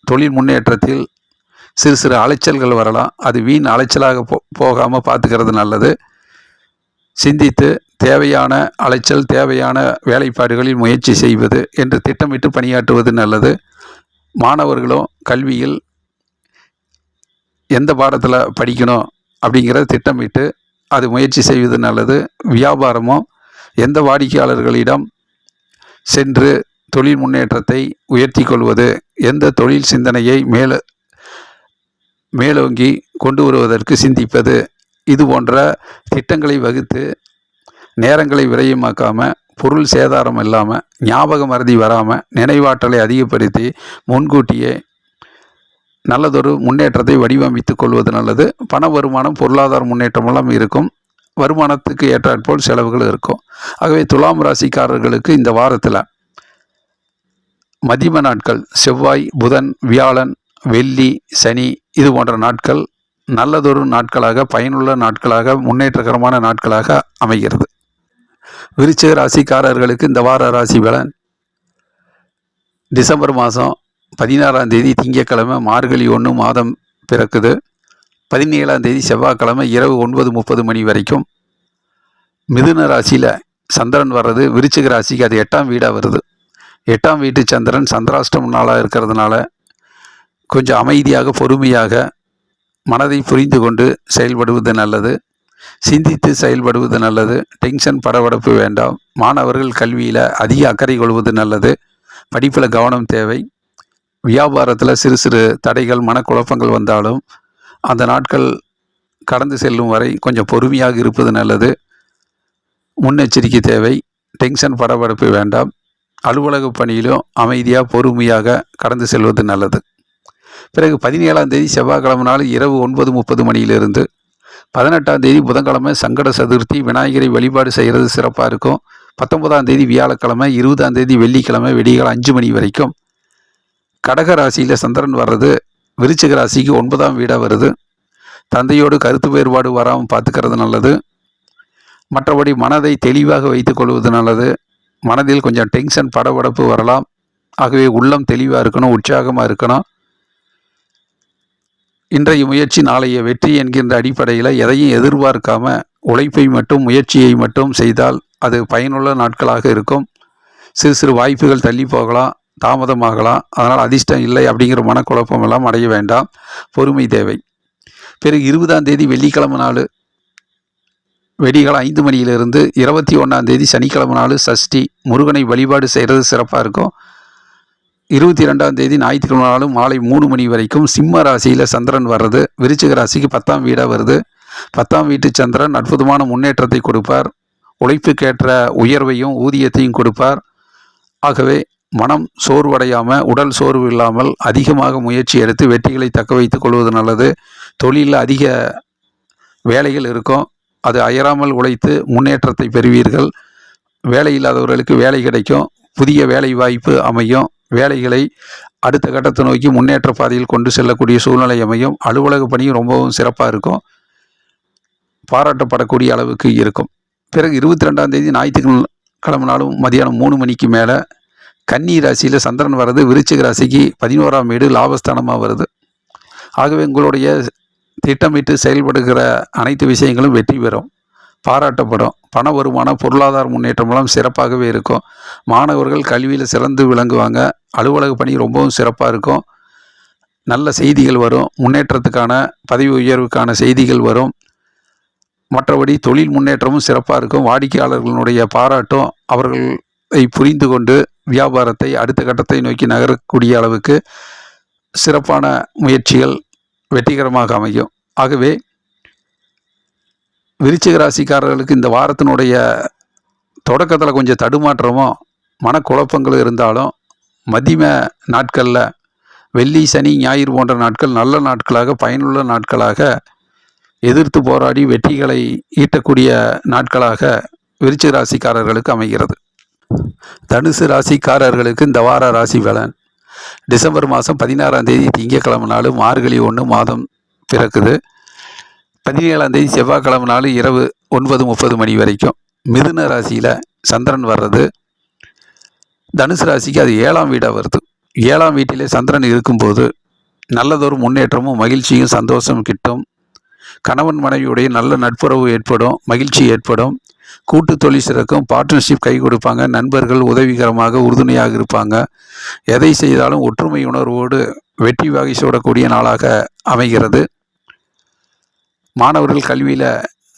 [SPEAKER 1] தொழில் முன்னேற்றத்தில் சிறு சிறு அலைச்சல்கள் வரலாம். அது வீண் அலைச்சலாக போகாமல் பார்த்துக்கிறது நல்லது. சிந்தித்து தேவையான அலைச்சல், தேவையான வேலைப்பாடுகளில் முயற்சி செய்வது என்று திட்டமிட்டு பணியாற்றுவது நல்லது. மாணவர்களும் கல்வியில் எந்த பாடத்தில் படிக்கணும் அப்படிங்கிறத திட்டமிட்டு அது முயற்சி செய்வது நல்லது. வியாபாரமும் எந்த வாடிக்கையாளர்களிடம் சென்று தொழில் முன்னேற்றத்தை உயர்த்தி கொள்வது, எந்த தொழில் சிந்தனையை மேலோங்கி கொண்டு வருவதற்கு சிந்திப்பது, இது போன்ற திட்டங்களை வகுத்து நேரங்களை விரயமாக்காமல், பொருள் சேதாரம் இல்லாமல், ஞாபக மறதி வராமல், நினைவாற்றலை அதிகப்படுத்தி முன்கூட்டியே நல்லதொரு முன்னேற்றத்தை வடிவமைத்து கொள்வது நல்லது. பண வருமானம், பொருளாதார முன்னேற்றமெல்லாம் இருக்கும். வருமானத்துக்கு ஏற்றாற்போல் செலவுகள் இருக்கும். ஆகவே துலாம் ராசிக்காரர்களுக்கு இந்த வாரத்தில் மதிம நாட்கள் செவ்வாய், புதன், வியாழன், வெள்ளி, சனி இது போன்ற நாட்கள் நல்லதொரு நாட்களாக, பயனுள்ள நாட்களாக, முன்னேற்றகரமான நாட்களாக அமைகிறது. விருச்சிக ராசிக்காரர்களுக்கு இந்த வார ராசி பலன். டிசம்பர் மாதம் 16ஆம் தேதி திங்கட்கிழமை மார்கழி 1 மாதம் பிறக்குது. 17ஆம் தேதி செவ்வாய்க்கிழமை இரவு 9:30 மணி வரைக்கும். மிதுன ராசியில் சந்திரன் வர்றது விருச்சிக ராசிக்கு அது 8ஆம் வீடாக வருது. 8ஆம் வீட்டு சந்திரன் சந்திராஷ்டம நாளாக இருக்கிறதுனால கொஞ்சம் அமைதியாக, பொறுமையாக, மனதை புரிந்து கொண்டு செயல்படுவது நல்லது. சிந்தித்து செயல்படுவது நல்லது. டென்ஷன், படபடப்பு வேண்டாம். மாணவர்கள் கல்வியில் அதிக அக்கறை கொள்வது நல்லது. படிப்பில் கவனம் தேவை. வியாபாரத்தில் சிறு சிறு தடைகள், மனக்குழப்பங்கள் வந்தாலும் அந்த நாட்கள் கடந்து செல்லும் வரை கொஞ்சம் பொறுமையாக இருப்பது நல்லது. முன்னெச்சரிக்கை தேவை. டென்ஷன், படபடப்பு வேண்டாம். அலுவலக பணியிலும் அமைதியாக, பொறுமையாக கடந்து செல்வது நல்லது. பிறகு 17ஆம் தேதி செவ்வாய்க்கிழமை நாள் இரவு 9:30 மணியிலிருந்து 18ஆம் தேதி புதன்கிழமை சங்கட சதுர்த்தி, விநாயகரை வழிபாடு செய்கிறது சிறப்பாக இருக்கும். 19ஆம் தேதி வியாழக்கிழமை, 20ஆம் தேதி வெள்ளிக்கிழமை விடிகாலம் 5 மணி வரைக்கும். கடக ராசியில் சந்திரன் வர்றது விருச்சிக ராசிக்கு 9ஆம் வீடாக வருது. தந்தையோடு கருத்து வேறுபாடு வராமல் பார்த்துக்கிறது நல்லது. மற்றபடி மனதை தெளிவாக வைத்துக் கொள்வது நல்லது. மனதில் கொஞ்சம் டென்ஷன், படபடப்பு வரலாம். ஆகவே உள்ளம் தெளிவாக இருக்கணும், உற்சாகமாக இருக்கணும். இன்றைய முயற்சி நாளைய வெற்றி என்கின்ற அடிப்படையில் எதையும் எதிர்பார்க்காம உழைப்பை மட்டும், முயற்சியை மட்டும் செய்தால் அது பயனுள்ள நாட்களாக இருக்கும். சிறு சிறு வாய்ப்புகள் தள்ளி போகலாம், தாமதமாகலாம். அதனால் அதிர்ஷ்டம் இல்லை அப்படிங்கிற மனக்குழப்பம் எல்லாம் அடைய வேண்டாம். பொறுமை தேவை. பிறகு 20ஆம் தேதி வெள்ளிக்கிழமை நாள் வெடிகாலம் 5 மணியிலிருந்து 21ஆம் தேதி சனிக்கிழமை நாள் சஷ்டி, முருகனை வழிபாடு செய்கிறது சிறப்பாக இருக்கும். 22ஆம் தேதி ஞாயிற்றுக்கிழமை நாளும் மாலை 3 மணி வரைக்கும். சிம்ம ராசியில் சந்திரன் வர்றது விருச்சிக ராசிக்கு 10ஆம் வீடாக வருது. 10ஆம் வீட்டு சந்திரன் அற்புதமான முன்னேற்றத்தை கொடுப்பார். உழைப்புக்கேற்ற உயர்வையும் ஊதியத்தையும் கொடுப்பார். ஆகவே மனம் சோர்வடையாமல், உடல் சோர்வு இல்லாமல் அதிகமாக முயற்சி எடுத்து வெற்றிகளை தக்க வைத்துக் கொள்வது நல்லது. தொழிலில் அதிக வேலைகள் இருக்கும். அது அயராமல் உழைத்து முன்னேற்றத்தை பெறுவீர்கள். வேலை இல்லாதவர்களுக்கு வேலை கிடைக்கும். புதிய வேலை வாய்ப்பு அமையும். வேலைகளை அடுத்த கட்டத்தை நோக்கி முன்னேற்ற பாதையில் கொண்டு செல்லக்கூடிய சூழ்நிலை அமையும். அலுவலக பணியும் ரொம்பவும் சிறப்பாக இருக்கும். பாராட்டப்படக்கூடிய அளவுக்கு இருக்கும். பிறகு 22ஆம் தேதி ஞாயிற்றுக்கிழமை நாளும் மதியானம் 3 மணிக்கு மேலே கன்னி ராசியில் சந்திரன் வர்றது விருச்சிக ராசிக்கு 11ஆம் வீடு லாபஸ்தானமாக வருது. ஆகவே உங்களுடைய திட்டமிட்டு செயல்படுகிற அனைத்து விஷயங்களும் வெற்றி பெறும், பாராட்டப்படும். பண வருமானம், பொருளாதார முன்னேற்றமெல்லாம் சிறப்பாகவே இருக்கும். மாணவர்கள் கல்வியில் சிறந்து விளங்குவாங்க. அலுவலக பணி ரொம்பவும் சிறப்பாக இருக்கும். நல்ல செய்திகள் வரும். முன்னேற்றத்துக்கான பதவி உயர்வுக்கான செய்திகள் வரும். மற்றபடி தொழில் முன்னேற்றமும் சிறப்பாக இருக்கும். வாடிக்கையாளர்களுடைய பாராட்டும் அவர்களை புரிந்து கொண்டு வியாபாரத்தை அடுத்த கட்டத்தை நோக்கி நகரக்கூடிய அளவுக்கு சிறப்பான முயற்சிகள் வெற்றிகரமாக அமையும். ஆகவே விருச்சிக ராசிக்காரர்களுக்கு இந்த வாரத்தினுடைய தொடக்கத்தில் கொஞ்சம் தடுமாற்றமும் மனக்குழப்பங்களும் இருந்தாலும் மதிய நாட்களில் வெள்ளி, சனி, ஞாயிறு போன்ற நாட்கள் நல்ல நாட்களாக, பயனுள்ள நாட்களாக, எதிர்த்து போராடி வெற்றிகளை ஈட்டக்கூடிய நாட்களாக விருச்சிக ராசிக்காரர்களுக்கு அமைகிறது. தனுசு ராசிக்காரர்களுக்கு இந்த வார ராசி பலன். டிசம்பர் மாதம் 16ஆம் தேதி திங்கட்கிழமை நாள் மார்கழி 1 மாதம் பிறக்குது. 17ஆம் தேதி செவ்வாய்க்கிழமை நாள் இரவு 9:30 மணி வரைக்கும் மிதுன ராசியில் சந்திரன் வர்றது. தனுசு ராசிக்கு அது 7ஆம் வீடாக வருது. 7ஆம் வீட்டிலே சந்திரன் இருக்கும்போது நல்லதொரு முன்னேற்றமும் மகிழ்ச்சியும் சந்தோஷம் கிட்டும். கணவன் மனைவியுடைய நல்ல நட்புறவு ஏற்படும், மகிழ்ச்சி ஏற்படும். கூட்டு தொழில் சிறக்கும், பார்ட்னர்ஷிப் கை கொடுப்பாங்க. நண்பர்கள் உதவிகரமாக உறுதுணையாக இருப்பாங்க. எதை செய்தாலும் ஒற்றுமை உணர்வோடு வெற்றி வாகை சூடக்கூடிய நாளாக அமைகிறது. மாணவர்கள் கல்வியில்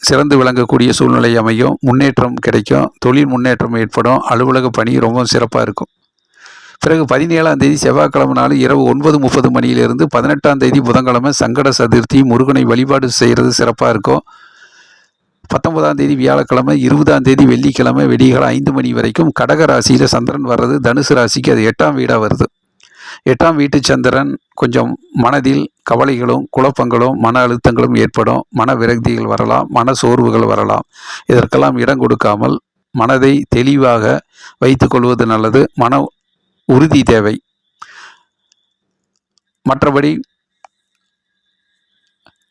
[SPEAKER 1] சிறந்து விளங்கக்கூடிய சூழ்நிலை அமையும். முன்னேற்றம் கிடைக்கும். தொழில் முன்னேற்றம் ஏற்படும். அலுவலக பணி ரொம்ப சிறப்பாக இருக்கும். பிறகு 17ஆம் தேதி செவ்வாய்க்கிழமை நாள் இரவு 9:30 மணியிலிருந்து 18ஆம் தேதி புதன்கிழமை சங்கட சதுர்த்தி, முருகனை வழிபாடு செய்கிறது சிறப்பாக இருக்கும். 19ஆம் தேதி வியாழக்கிழமை, 20ஆம் தேதி வெள்ளிக்கிழமை விடிகாலை 5 மணி வரைக்கும் கடக ராசியில் சந்திரன் வர்றது. தனுசு ராசிக்கு அது 8ஆம் வீடாக வருது. 8ஆம் வீட்டு சந்திரன் கொஞ்சம் மனதில் கவலைகளும் குழப்பங்களும் மன அழுத்தங்களும் ஏற்படும். மன விரக்திகள் வரலாம், மன சோர்வுகள் வரலாம். இதற்கெல்லாம் இடம் கொடுக்காமல் மனதை தெளிவாக வைத்து கொள்வது நல்லது. மன உறுதி தேவை. மற்றபடி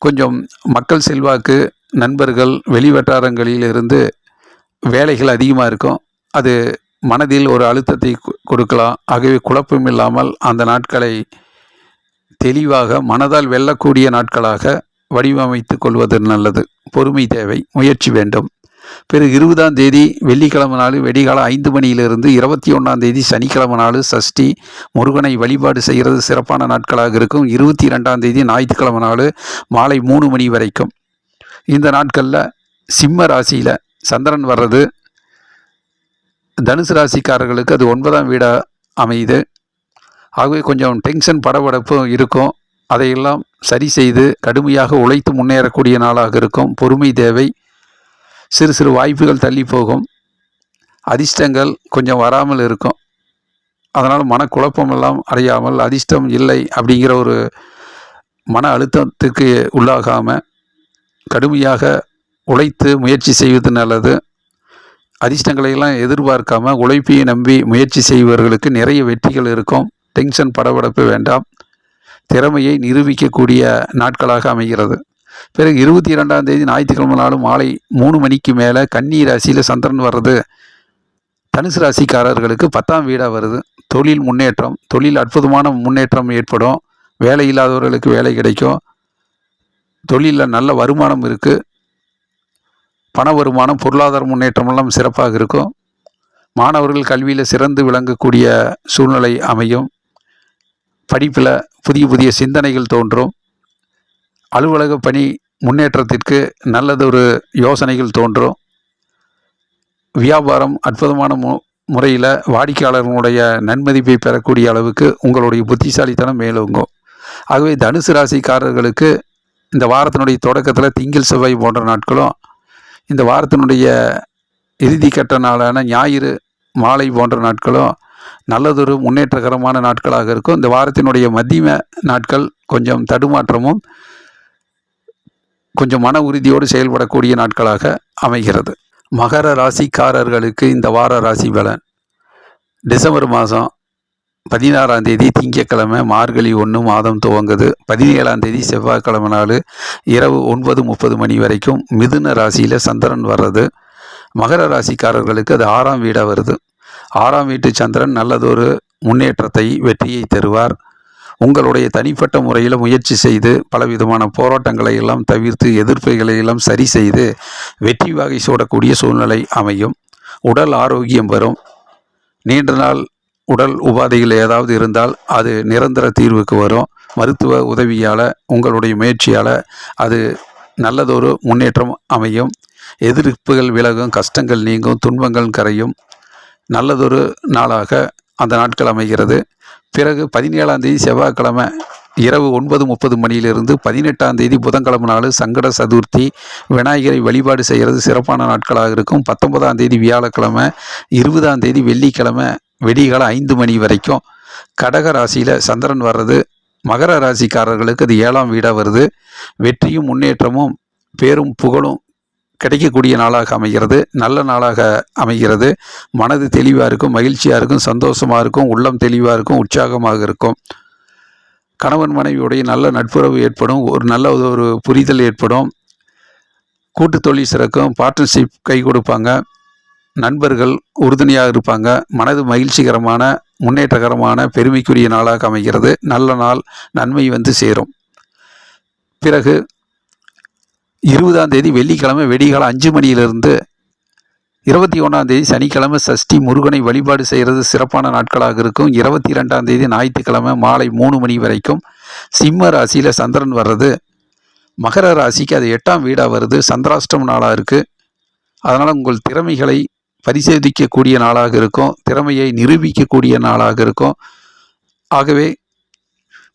[SPEAKER 1] கொஞ்சம் மக்கள் செல்வாக்கு, நண்பர்கள், வெளிவட்டாரங்களில் இருந்து வேலைகள் அதிகமாக இருக்கும். அது மனதில் ஒரு அழுத்தத்தை கொடுக்கலாம். ஆகவே குழப்பம் இல்லாமல் அந்த நாட்களை தெளிவாக மனதால் வெல்லக்கூடிய நாட்களாக வடிவமைத்து கொள்வது நல்லது. பொறுமை தேவை, முயற்சி வேண்டும். பிறகு 20ஆம் தேதி வெள்ளிக்கிழமை நாள் வெடிகாலம் 5 மணியிலிருந்து 21ஆம் தேதி சனிக்கிழமை நாள் சஷ்டி, முருகனை வழிபாடு செய்கிறது சிறப்பான நாட்களாக இருக்கும். 22ஆம் தேதி ஞாயிற்றுக்கிழமை நாள் மாலை 3 மணி வரைக்கும். இந்த நாட்களில் சிம்ம ராசியில் சந்திரன் வர்றது. தனுசு ராசிக்காரர்களுக்கு அது 9ஆம் வீடாக அமையுது. ஆகவே கொஞ்சம் டென்ஷன், படபடப்பும் இருக்கும். அதையெல்லாம் சரி செய்து கடுமையாக உழைத்து முன்னேறக்கூடிய நாளாக இருக்கும். பொறுமை தேவை. சிறு சிறு வாய்ப்புகள் தள்ளி போகும். அதிர்ஷ்டங்கள் கொஞ்சம் வராமல் இருக்கும். அதனால் மனக்குழப்பமெல்லாம் அடையாமல், அதிர்ஷ்டம் இல்லை அப்படிங்கிற ஒரு மன அழுத்தத்துக்கு உள்ளாகாமல் கடுமையாக உழைத்து முயற்சி செய்வது நல்லது. அதிர்ஷ்டங்களையெல்லாம் எதிர்பார்க்காம உழைப்பையை நம்பி முயற்சி செய்பவர்களுக்கு நிறைய வெற்றிகள் இருக்கும். டென்ஷன், படபடப்பு வேண்டாம். திறமையை நிரூபிக்கக்கூடிய நாட்களாக அமைகிறது. பிறகு 22ஆம் தேதி ஞாயிற்றுக்கிழமை நாள் மாலை 3 மணிக்கு மேலே கன்னி ராசியில் சந்திரன் வர்றது. தனுசு ராசிக்காரர்களுக்கு 10ஆம் வீடாக வருது. தொழில் முன்னேற்றம், தொழில் அற்புதமான முன்னேற்றம் ஏற்படும். வேலை இல்லாதவர்களுக்கு வேலை கிடைக்கும். தொழிலில் நல்ல வருமானம் இருக்குது. பண வருமானம், பொருளாதார முன்னேற்றமெல்லாம் சிறப்பாக இருக்கும். மாணவர்கள் கல்வியில் சிறந்து விளங்கக்கூடிய சூழ்நிலை அமையும். படிப்பில் புதிய புதிய சிந்தனைகள் தோன்றும். அலுவலக பணி முன்னேற்றத்திற்கு நல்லதொரு யோசனைகள் தோன்றும். வியாபாரம் அற்புதமான முறையில் வாடிக்கையாளர்களுடைய நன்மதிப்பை பெறக்கூடிய அளவுக்கு உங்களுடைய புத்திசாலித்தனம் மேலோங்கும். ஆகவே தனுசு ராசிக்காரர்களுக்கு இந்த வாரத்தினுடைய தொடக்கத்தில் திங்கள், செவ்வாய் போன்ற நாட்களும், இந்த வாரத்தினுடைய இறுதி கட்ட நாளான ஞாயிறு மாலை போன்ற நாட்களும் நல்லதொரு முன்னேற்றகரமான நாட்களாக இருக்கும். இந்த வாரத்தினுடைய மத்திய நாட்கள் கொஞ்சம் தடுமாற்றமும் கொஞ்சம் மன உறுதியோடு செயல்படக்கூடிய நாட்களாக அமைகிறது. மகர ராசிக்காரர்களுக்கு இந்த வார ராசி பலன். டிசம்பர் மாதம் 16ஆம் தேதி திங்கட்கிழமை மார்கழி 1 மாதம் துவங்குது. 17ஆம் தேதி செவ்வாய்க்கிழமை நாள் இரவு 9:30 மணி வரைக்கும் மிதுன ராசியில் சந்திரன் வர்றது. மகர ராசிக்காரர்களுக்கு அது 6ஆம் வீடாக வருது. 6ஆம் வீட்டு சந்திரன் நல்லதொரு முன்னேற்றத்தை, வெற்றியை தருவார். உங்களுடைய தனிப்பட்ட முறையில் முயற்சி செய்து பலவிதமான போராட்டங்களை எல்லாம் தவிர்த்து எதிர்ப்புகளை எல்லாம் சரி செய்து வெற்றி வாகை சூடக்கூடிய சூழ்நிலை அமையும். உடல் ஆரோக்கியம் வரும். நீண்ட நாள் உடல் உபாதைகள் ஏதாவது இருந்தால் அது நிரந்தர தீர்வுக்கு வரும். மருத்துவ உதவியால், உங்களுடைய முயற்சியால் அது நல்லதொரு முன்னேற்றம் அமையும். எதிர்ப்புகள் விலகும், கஷ்டங்கள் நீங்கும், துன்பங்கள் கரையும். நல்லதொரு நாளாக அந்த நாட்கள் அமைகிறது. பிறகு 17ஆம் தேதி செவ்வாய்க்கிழமை இரவு 9:30 மணியிலிருந்து 18ஆம் தேதி புதன்கிழமை நாள் சங்கட சதுர்த்தி, விநாயகரை வழிபாடு செய்கிறது சிறப்பான நாட்களாக இருக்கும். 19ஆம் தேதி வியாழக்கிழமை, 20ஆம் தேதி வெள்ளிக்கிழமை வெடிகால 5 மணி வரைக்கும் கடக ராசியில் சந்திரன் வர்றது. மகர ராசிக்காரர்களுக்கு அது 7ஆம் வீடாக வருது. வெற்றியும் முன்னேற்றமும் பேரும் புகழும் கிடைக்கக்கூடிய நாளாக அமைகிறது. நல்ல நாளாக அமைகிறது. மனது தெளிவாக இருக்கும், மகிழ்ச்சியாக இருக்கும், சந்தோஷமாக இருக்கும், உள்ளம் தெளிவாக இருக்கும், உற்சாகமாக இருக்கும். கணவன் மனைவியுடைய நல்ல நட்புறவு ஏற்படும். ஒரு நல்ல ஒரு புரிதல் ஏற்படும். கூட்டு தொழில் சிறக்கும். பார்ட்னர்ஷிப் கை கொடுப்பாங்க. நண்பர்கள் உறுதுணையாக இருப்பாங்க. மனது மகிழ்ச்சிகரமான, முன்னேற்றகரமான, பெருமைக்குரிய நாளாக அமைகிறது. நல்ல நாள், நன்மை வந்து சேரும். பிறகு 20ஆம் தேதி வெள்ளிக்கிழமை வெடிகால 5 மணியிலிருந்து 21ஆம் தேதி சனிக்கிழமை சஷ்டி முருகனை வழிபாடு செய்கிறது சிறப்பான நாட்களாக இருக்கும். 22ஆம் தேதி ஞாயிற்றுக்கிழமை மாலை 3 மணி வரைக்கும் சிம்ம ராசியில் சந்திரன் வர்றது. மகர ராசிக்கு அது 8ஆம் வீடாக வருது. சந்திராஷ்டம நாளாக இருக்குது. அதனால் உங்கள் திறமைகளை பரிசோதிக்கக்கூடிய நாளாக இருக்கும். திறமையை நிரூபிக்கக்கூடிய நாளாக இருக்கும். ஆகவே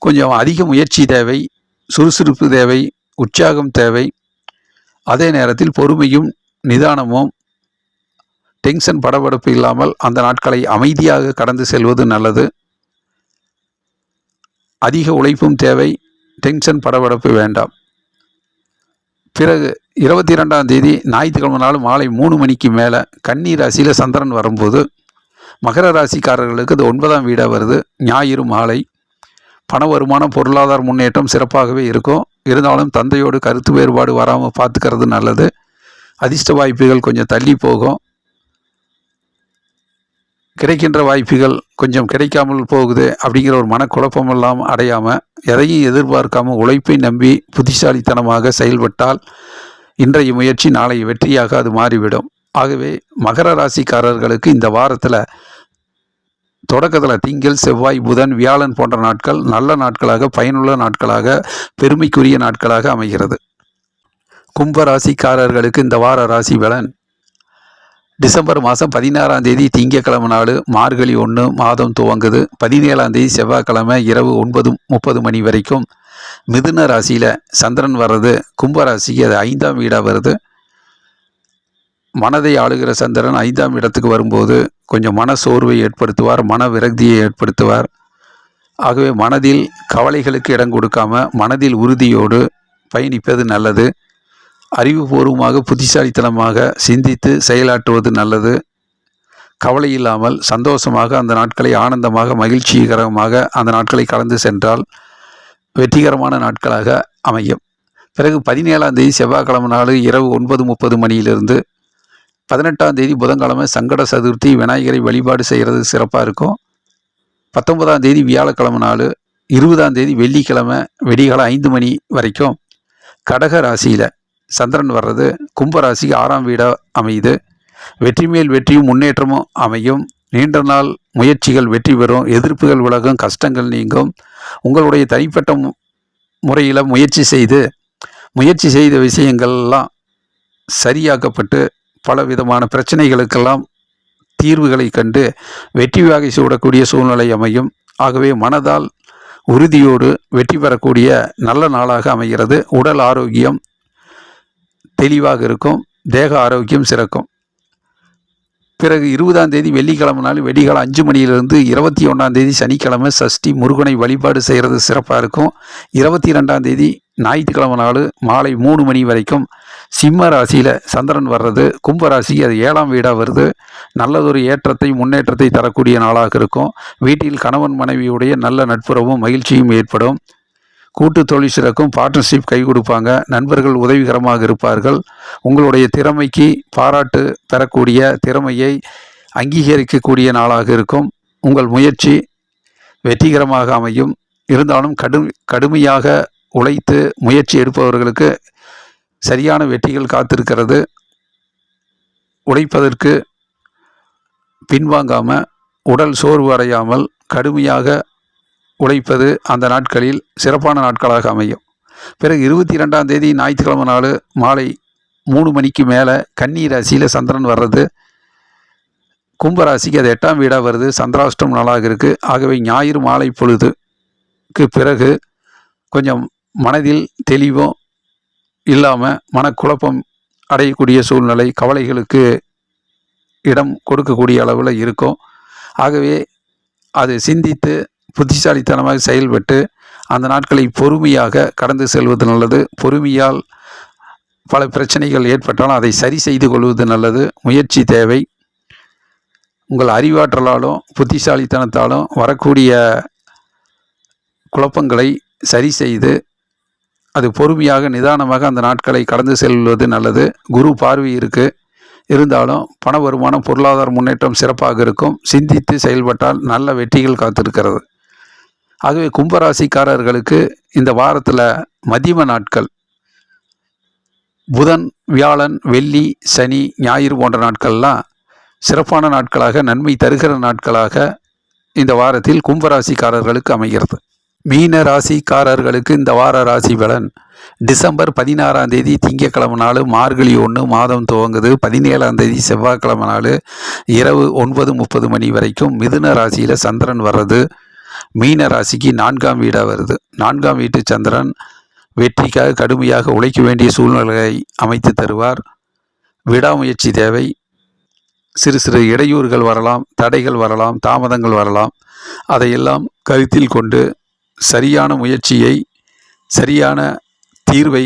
[SPEAKER 1] கொஞ்சம் அதிக முயற்சி தேவை, சுறுசுறுப்பு தேவை, உற்சாகம் தேவை. அதே நேரத்தில் பொறுமையும் நிதானமும், டென்ஷன் படபடப்பு இல்லாமல் அந்த நாட்களை அமைதியாக கடந்து செல்வது நல்லது. அதிக உழைப்பும் தேவை, டென்ஷன் படபடப்பு வேண்டாம். பிறகு 22ஆம் தேதி ஞாயிற்றுக்கிழமை நாள் மாலை 3 மணிக்கு மேலே கன்னி ராசியில் சந்திரன் வரும்போது மகர ராசிக்காரர்களுக்கு அது 9ஆம் வீடாக வருது. ஞாயிறு மாலை பண வருமானம், பொருளாதார முன்னேற்றம் சிறப்பாகவே இருக்கும். இருந்தாலும் தந்தையோடு கருத்து வேறுபாடு வராமல் பார்த்துக்கிறது நல்லது. அதிர்ஷ்ட வாய்ப்புகள் கொஞ்சம் தள்ளி போகும். கிடைக்கின்ற வாய்ப்புகள் கொஞ்சம் கிடைக்காமல் போகுது அப்படிங்கிற ஒரு மனக்குழப்பமெல்லாம் அடையாமல், எதையும் எதிர்பார்க்காமல் உழைப்பை நம்பி புத்திசாலித்தனமாக செயல்பட்டால் இன்றைய முயற்சி நாளை வெற்றியாக அது மாறிவிடும். ஆகவே மகர ராசிக்காரர்களுக்கு இந்த வாரத்தில் தொடக்கத்தில் திங்கள், செவ்வாய், புதன், வியாழன் போன்ற நாட்கள் நல்ல நாட்களாக, பயனுள்ள நாட்களாக, பெருமைக்குரிய நாட்களாக அமைகிறது. கும்ப ராசிக்காரர்களுக்கு இந்த வார ராசி பலன். டிசம்பர் மாதம் 16ஆம் தேதி திங்கட்கிழமை நாள் மார்கழி 1 மாதம் துவங்குது. 17ஆம் தேதி செவ்வாய்க்கிழமை இரவு 9:30 மணி வரைக்கும் மிதுன ராசியில் சந்திரன் வர்றது. கும்பராசிக்கு அது 5ஆம் வீடாக வருது. மனதை ஆளுகிற சந்திரன் 5ஆம் இடத்துக்கு வரும்போது கொஞ்சம் மன சோர்வை ஏற்படுத்துவார், மன விரக்தியை ஏற்படுத்துவார். ஆகவே மனதில் கவலைகளுக்கு இடம் கொடுக்காம மனதில் உறுதியோடு பயணிப்பது நல்லது. அறிவுபூர்வமாக, புத்திசாலித்தனமாக சிந்தித்து செயலாற்றுவது நல்லது. கவலை இல்லாமல் சந்தோஷமாக அந்த நாட்களை ஆனந்தமாக, மகிழ்ச்சிகரமாக அந்த நாட்களை கடந்து சென்றால் வெற்றிகரமான நாட்களாக அமையும். பிறகு 17ஆம் தேதி செவ்வாய்க்கிழமை நாள் இரவு 9:30 மணியிலிருந்து 18ஆம் தேதி புதன்கிழமை சங்கட சதுர்த்தி, விநாயகரை வழிபாடு செய்கிறது சிறப்பாக இருக்கும். 19ஆம் தேதி வியாழக்கிழமை நாள், 20ஆம் தேதி வெள்ளிக்கிழமை வெடிகால 5 மணி வரைக்கும் கடக ராசியில் சந்திரன் வர்றது. கும்பராசிக்கு 6ஆம் வீடாக அமையுது. வெற்றி மேல் வெற்றியும் முன்னேற்றமும் அமையும். நீண்ட நாள் முயற்சிகள் வெற்றி பெறும். எதிர்ப்புகள் விலகும், கஷ்டங்கள் நீங்கும். உங்களுடைய தனிப்பட்ட முறையில் முயற்சி செய்த விஷயங்கள்லாம் சரியாக்கப்பட்டு பல விதமான பிரச்சனைகளுக்கெல்லாம் தீர்வுகளை கண்டு வெற்றி வாகை சூடக்கூடிய சூழ்நிலை அமையும். ஆகவே மனதால் உறுதியோடு வெற்றி பெறக்கூடிய நல்ல நாளாக அமைகிறது. உடல் ஆரோக்கியம் தெளிவாக இருக்கும். தேக ஆரோக்கியம் சிறக்கும். பிறகு 20ஆம் தேதி வெள்ளிக்கிழமை நாள் வெடிகால 5 மணியிலிருந்து 21ஆம் தேதி சனிக்கிழமை சஷ்டி முருகனை வழிபாடு செய்கிறது சிறப்பாக இருக்கும். 22ஆம் தேதி ஞாயிற்றுக்கிழமை நாள் மாலை 3 மணி வரைக்கும் சிம்ம ராசியில் சந்திரன் வர்றது கும்ப ராசிக்கு அது 7ஆம் வீடாக வருது. நல்லதொரு ஏற்றத்தை முன்னேற்றத்தை தரக்கூடிய நாளாக இருக்கும். வீட்டில் கணவன் மனைவியுடைய நல்ல நட்புறவும் மகிழ்ச்சியும் ஏற்படும். கூட்டு தொழில் சிறக்கும். பார்ட்னர்ஷிப் கை கொடுப்பாங்க. நண்பர்கள் உதவிகரமாக இருப்பார்கள். உங்களுடைய திறமைக்கு பாராட்டு பெறக்கூடிய திறமையை அங்கீகரிக்கக்கூடிய நாளாக இருக்கும். உங்கள் முயற்சி வெற்றிகரமாக அமையும். இருந்தாலும் கடுமையாக உழைத்து முயற்சி எடுப்பவர்களுக்கு சரியான வெற்றிகள் காத்திருக்கிறது. உழைப்பதற்கு பின்வாங்காமல், உடல் சோர்வு அடையாமல் கடுமையாக உழைப்பது அந்த நாட்களில் சிறப்பான நாட்களாக அமையும். பிறகு 22ஆம் தேதி ஞாயிற்றுக்கிழமை நாள் மாலை 3 மணிக்கு மேலே கன்னி ராசியில் சந்திரன் வர்றது கும்பராசிக்கு அது 8ஆம் வீடாக வருது. சந்திராஷ்டம் நாளாக இருக்குது. ஆகவே ஞாயிறு மாலை பொழுதுக்கு பிறகு கொஞ்சம் மனதில் தெளிவும் இல்லாமல் மனக்குழப்பம் அடையக்கூடிய சூழ்நிலை, கவலைகளுக்கு இடம் கொடுக்கக்கூடிய அளவில் இருக்கும். ஆகவே அது சிந்தித்து புத்திசாலித்தனமாக செயல்பட்டு அந்த நாட்களை பொறுமையாக கடந்து செல்வது நல்லது. பொறுமையால் பல பிரச்சனைகள் ஏற்பட்டாலும் அதை சரி செய்து கொள்வது நல்லது. முயற்சி தேவை. உங்கள் அறிவாற்றலாலும் புத்திசாலித்தனத்தாலும் வரக்கூடிய குழப்பங்களை சரி செய்து அது பொறுமையாக நிதானமாக அந்த நாட்களை கடந்து செல்வது நல்லது. குரு பார்வை இருக்குது. இருந்தாலும் பண வருமானம் பொருளாதார முன்னேற்றம் சிறப்பாக இருக்கும். சிந்தித்து செயல்பட்டால் நல்ல வெற்றிகள் காத்திருக்கிறது. ஆகவே கும்பராசிக்காரர்களுக்கு இந்த வாரத்தில் மதியம நாட்கள் புதன், வியாழன், வெள்ளி, சனி, ஞாயிறு போன்ற நாட்கள்லாம் சிறப்பான நாட்களாக நன்மை தருகிற நாட்களாக இந்த வாரத்தில் கும்பராசிக்காரர்களுக்கு அமைகிறது. மீன ராசிக்காரர்களுக்கு இந்த வார ராசி பலன். டிசம்பர் 16ஆம் தேதி திங்கட்கிழமை நாள் மார்கழி 1 மாதம் துவங்குது. 17ஆம் தேதி செவ்வாய்க்கிழமை நாள் இரவு 9:30 மணி வரைக்கும் மிதுன ராசியில் சந்திரன் வர்றது மீன ராசிக்கு 4ஆம் வீடாக வருது. 4ஆம் வீட்டு சந்திரன் வெற்றிக்காக கடுமையாக உழைக்க வேண்டிய சூழ்நிலையை அமைத்து தருவார். விடாமுயற்சி தேவை. சிறு சிறு இடையூறுகள் வரலாம், தடைகள் வரலாம், தாமதங்கள் வரலாம். அதையெல்லாம் கருத்தில் கொண்டு சரியான முயற்சியை, சரியான தீர்வை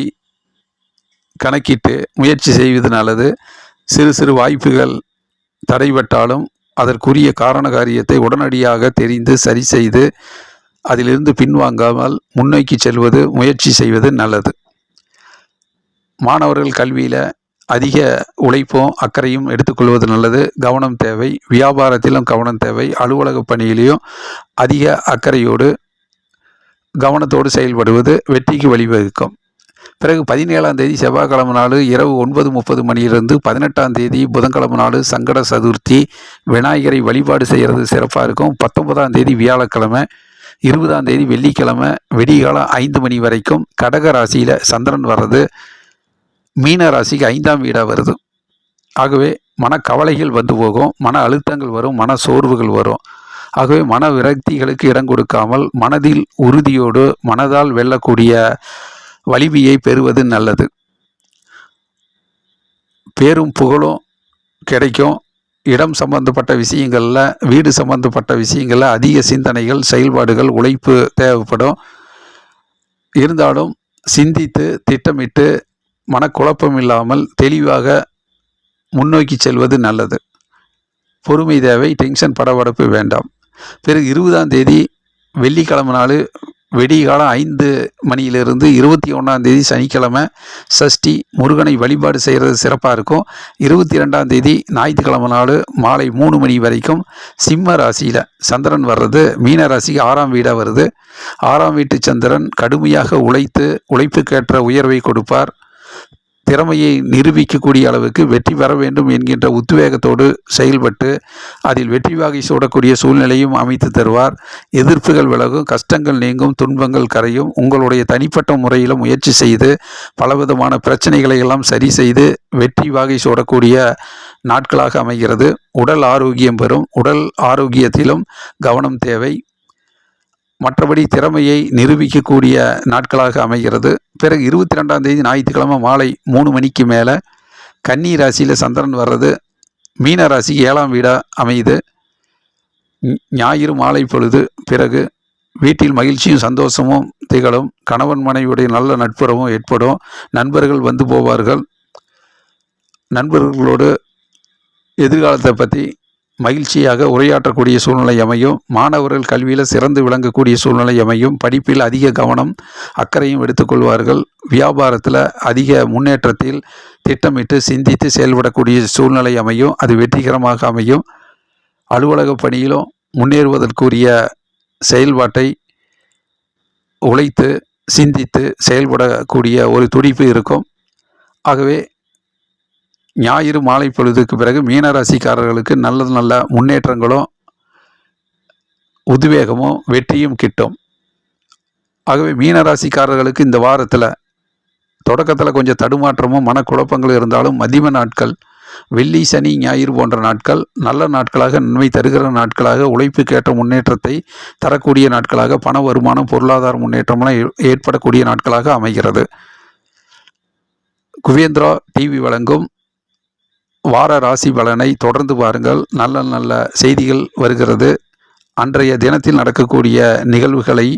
[SPEAKER 1] கணக்கிட்டு முயற்சி செய்வது நல்லது. சிறு சிறு வாய்ப்புகள் தடைபட்டாலும் அதற்குரிய காரண காரியத்தை உடனடியாக தெரிந்து சரி செய்து அதிலிருந்து பின்வாங்காமல் முன்னோக்கி செல்வது, முயற்சி செய்வது நல்லது. மாணவர்கள் கல்வியில் அதிக உழைப்பும் அக்கறையும் எடுத்துக்கொள்வது நல்லது. கவனம் தேவை. வியாபாரத்திலும் கவனம் தேவை. அலுவலக பணியிலையும் அதிக அக்கறையோடு கவனத்தோடு செயல்படுவது வெற்றிக்கு வழிவகுக்கும். பிறகு 17ஆம் தேதி செவ்வாய்க்கிழமை நாள் இரவு 9:30 மணியிலிருந்து 18ஆம் தேதி புதன்கிழமை நாள் சங்கட சதுர்த்தி, விநாயகரை வழிபாடு செய்கிறது சிறப்பாக இருக்கும். 19ஆம் தேதி வியாழக்கிழமை, 20ஆம் தேதி வெள்ளிக்கிழமை விடிகாலம் 5 மணி வரைக்கும் கடக ராசியில் சந்திரன் வர்றது மீன ராசிக்கு 5ஆம் வீடாக வருது. ஆகவே மனக்கவலைகள் வந்து போகும், மன அழுத்தங்கள் வரும், மன சோர்வுகள் வரும். ஆகவே மன விரக்திகளுக்கு இடம் கொடுக்காமல் மனதில் உறுதியோடு மனதால் வெல்லக்கூடிய வலிமையை பெறுவது நல்லது. பேரும் புகழும் கிடைக்கும். இடம் சம்பந்தப்பட்ட விஷயங்களில், வீடு சம்பந்தப்பட்ட விஷயங்களில் அதிக சிந்தனைகள், செயல்பாடுகள், உழைப்பு தேவைப்படும். இருந்தாலும் சிந்தித்து திட்டமிட்டு மனக்குழப்பம் இல்லாமல் தெளிவாக முன்னோக்கி செல்வது நல்லது. பொறுமை தேவை. டென்ஷன் படபடப்பு வேண்டாம். பிறகு 20ஆம் தேதி வெள்ளிக்கிழமை நாள் வெடிகாலம் 5 மணியிலிருந்து 21ஆம் தேதி சனிக்கிழமை சஷ்டி, முருகனை வழிபாடு செய்கிறது சிறப்பாக இருக்கும். 22ஆம் தேதி ஞாயிற்றுக்கிழமை நாள் மாலை 3 மணி வரைக்கும் சிம்ம ராசியில் சந்திரன் வர்றது மீன ராசிக்கு 6ஆம் வீடாக வருது. 6ஆம் வீட்டு சந்திரன் கடுமையாக உழைத்து உழைப்புக்கேற்ற உயர்வை கொடுப்பார். திறமையை நிரூபிக்கக்கூடிய அளவுக்கு வெற்றி பெற வேண்டும் என்கின்ற உத்வேகத்தோடு செயல்பட்டு அதில் வெற்றி வாகை சூடக்கூடிய சூழ்நிலையும் அமைத்து தருவார். எதிர்ப்புகள் விலகும், கஷ்டங்கள் நீங்கும், துன்பங்கள் கரையும். உங்களுடைய தனிப்பட்ட முறையில் முயற்சி செய்து பலவிதமான பிரச்சனைகளை எல்லாம் சரி செய்து வெற்றி வாகை சூடக்கூடிய நாட்களாக அமைகிறது. உடல் ஆரோக்கியம் பெறும். உடல் ஆரோக்கியத்திலும் கவனம் தேவை. மற்றபடி திறமையை நிரூபிக்கக்கூடிய நாட்களாக அமைகிறது. பிறகு 22ஆம் தேதி ஞாயிற்றுக்கிழமை மாலை 3 மணிக்கு மேலே கன்னி ராசியில் சந்திரன் வர்றது மீன ராசிக்கு 7ஆம் வீடாக அமையுது. ஞாயிறு மாலை பொழுது பிறகு வீட்டில் மகிழ்ச்சியும் சந்தோஷமும் திகழும். கணவன் மனைவியுடைய நல்ல நட்புறவும் ஏற்படும். நண்பர்கள் வந்து போவார்கள். நண்பர்களோடு எதிர்காலத்தை பற்றி மகிழ்ச்சியாக உரையாற்றக்கூடிய சூழ்நிலை அமையும். மாணவர்கள் கல்வியில் சிறந்து விளங்கக்கூடிய சூழ்நிலை அமையும். படிப்பில் அதிக கவனம் அக்கறையும் எடுத்துக்கொள்வார்கள். வியாபாரத்தில் அதிக முன்னேற்றத்தில் திட்டமிட்டு சிந்தித்து செயல்படக்கூடிய சூழ்நிலை அமையும். அது வெற்றிகரமாக அமையும். அலுவலக பணியிலும் முன்னேறுவதற்குரிய செயல்பாட்டை உழைத்து சிந்தித்து செயல்படக்கூடிய ஒரு துடிப்பு இருக்கும். ஆகவே ஞாயிறு மாலை பொழுதுக்கு பிறகு மீனராசிக்காரர்களுக்கு நல்ல நல்ல முன்னேற்றங்களும் உத்வேகமும் வெற்றியும் கிட்டும். ஆகவே மீனராசிக்காரர்களுக்கு இந்த வாரத்தில் தொடக்கத்தில் கொஞ்சம் தடுமாற்றமும் மனக்குழப்பங்கள் இருந்தாலும் மதிம நாட்கள் வெள்ளி சனி ஞாயிறு போன்ற நாட்கள் நல்ல நாட்களாக நன்மை தருகிற நாட்களாக உழைப்புக்கேற்ற முன்னேற்றத்தை தரக்கூடிய நாட்களாக பண வருமானம் பொருளாதார முன்னேற்றமெல்லாம் ஏற்படக்கூடிய நாட்களாக அமைகிறது. குவேந்திரா டிவி வழங்கும் வார ராசி பலனை தொடர்ந்து பாருங்கள். நல்ல நல்ல செய்திகள் வருகிறது. அன்றைய தினத்தில் நடக்கக்கூடிய நிகழ்வுகளை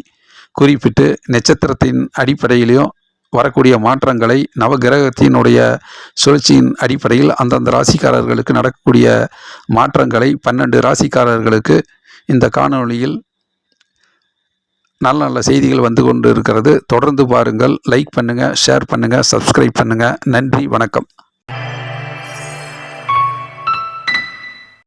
[SPEAKER 1] குறிப்பிட்டு நட்சத்திரத்தின் அடிப்படையிலையும் வரக்கூடிய மாற்றங்களை நவகிரகத்தினுடைய சுழற்சியின் அடிப்படையில் அந்தந்த ராசிக்காரர்களுக்கு நடக்கக்கூடிய மாற்றங்களை 12 ராசிக்காரர்களுக்கு இந்த காணொளியில் நல்ல நல்ல செய்திகள் வந்து கொண்டு இருக்கிறது. தொடர்ந்து பாருங்கள். லைக் பண்ணுங்கள், ஷேர் பண்ணுங்கள், சப்ஸ்கிரைப் பண்ணுங்கள். நன்றி, வணக்கம்.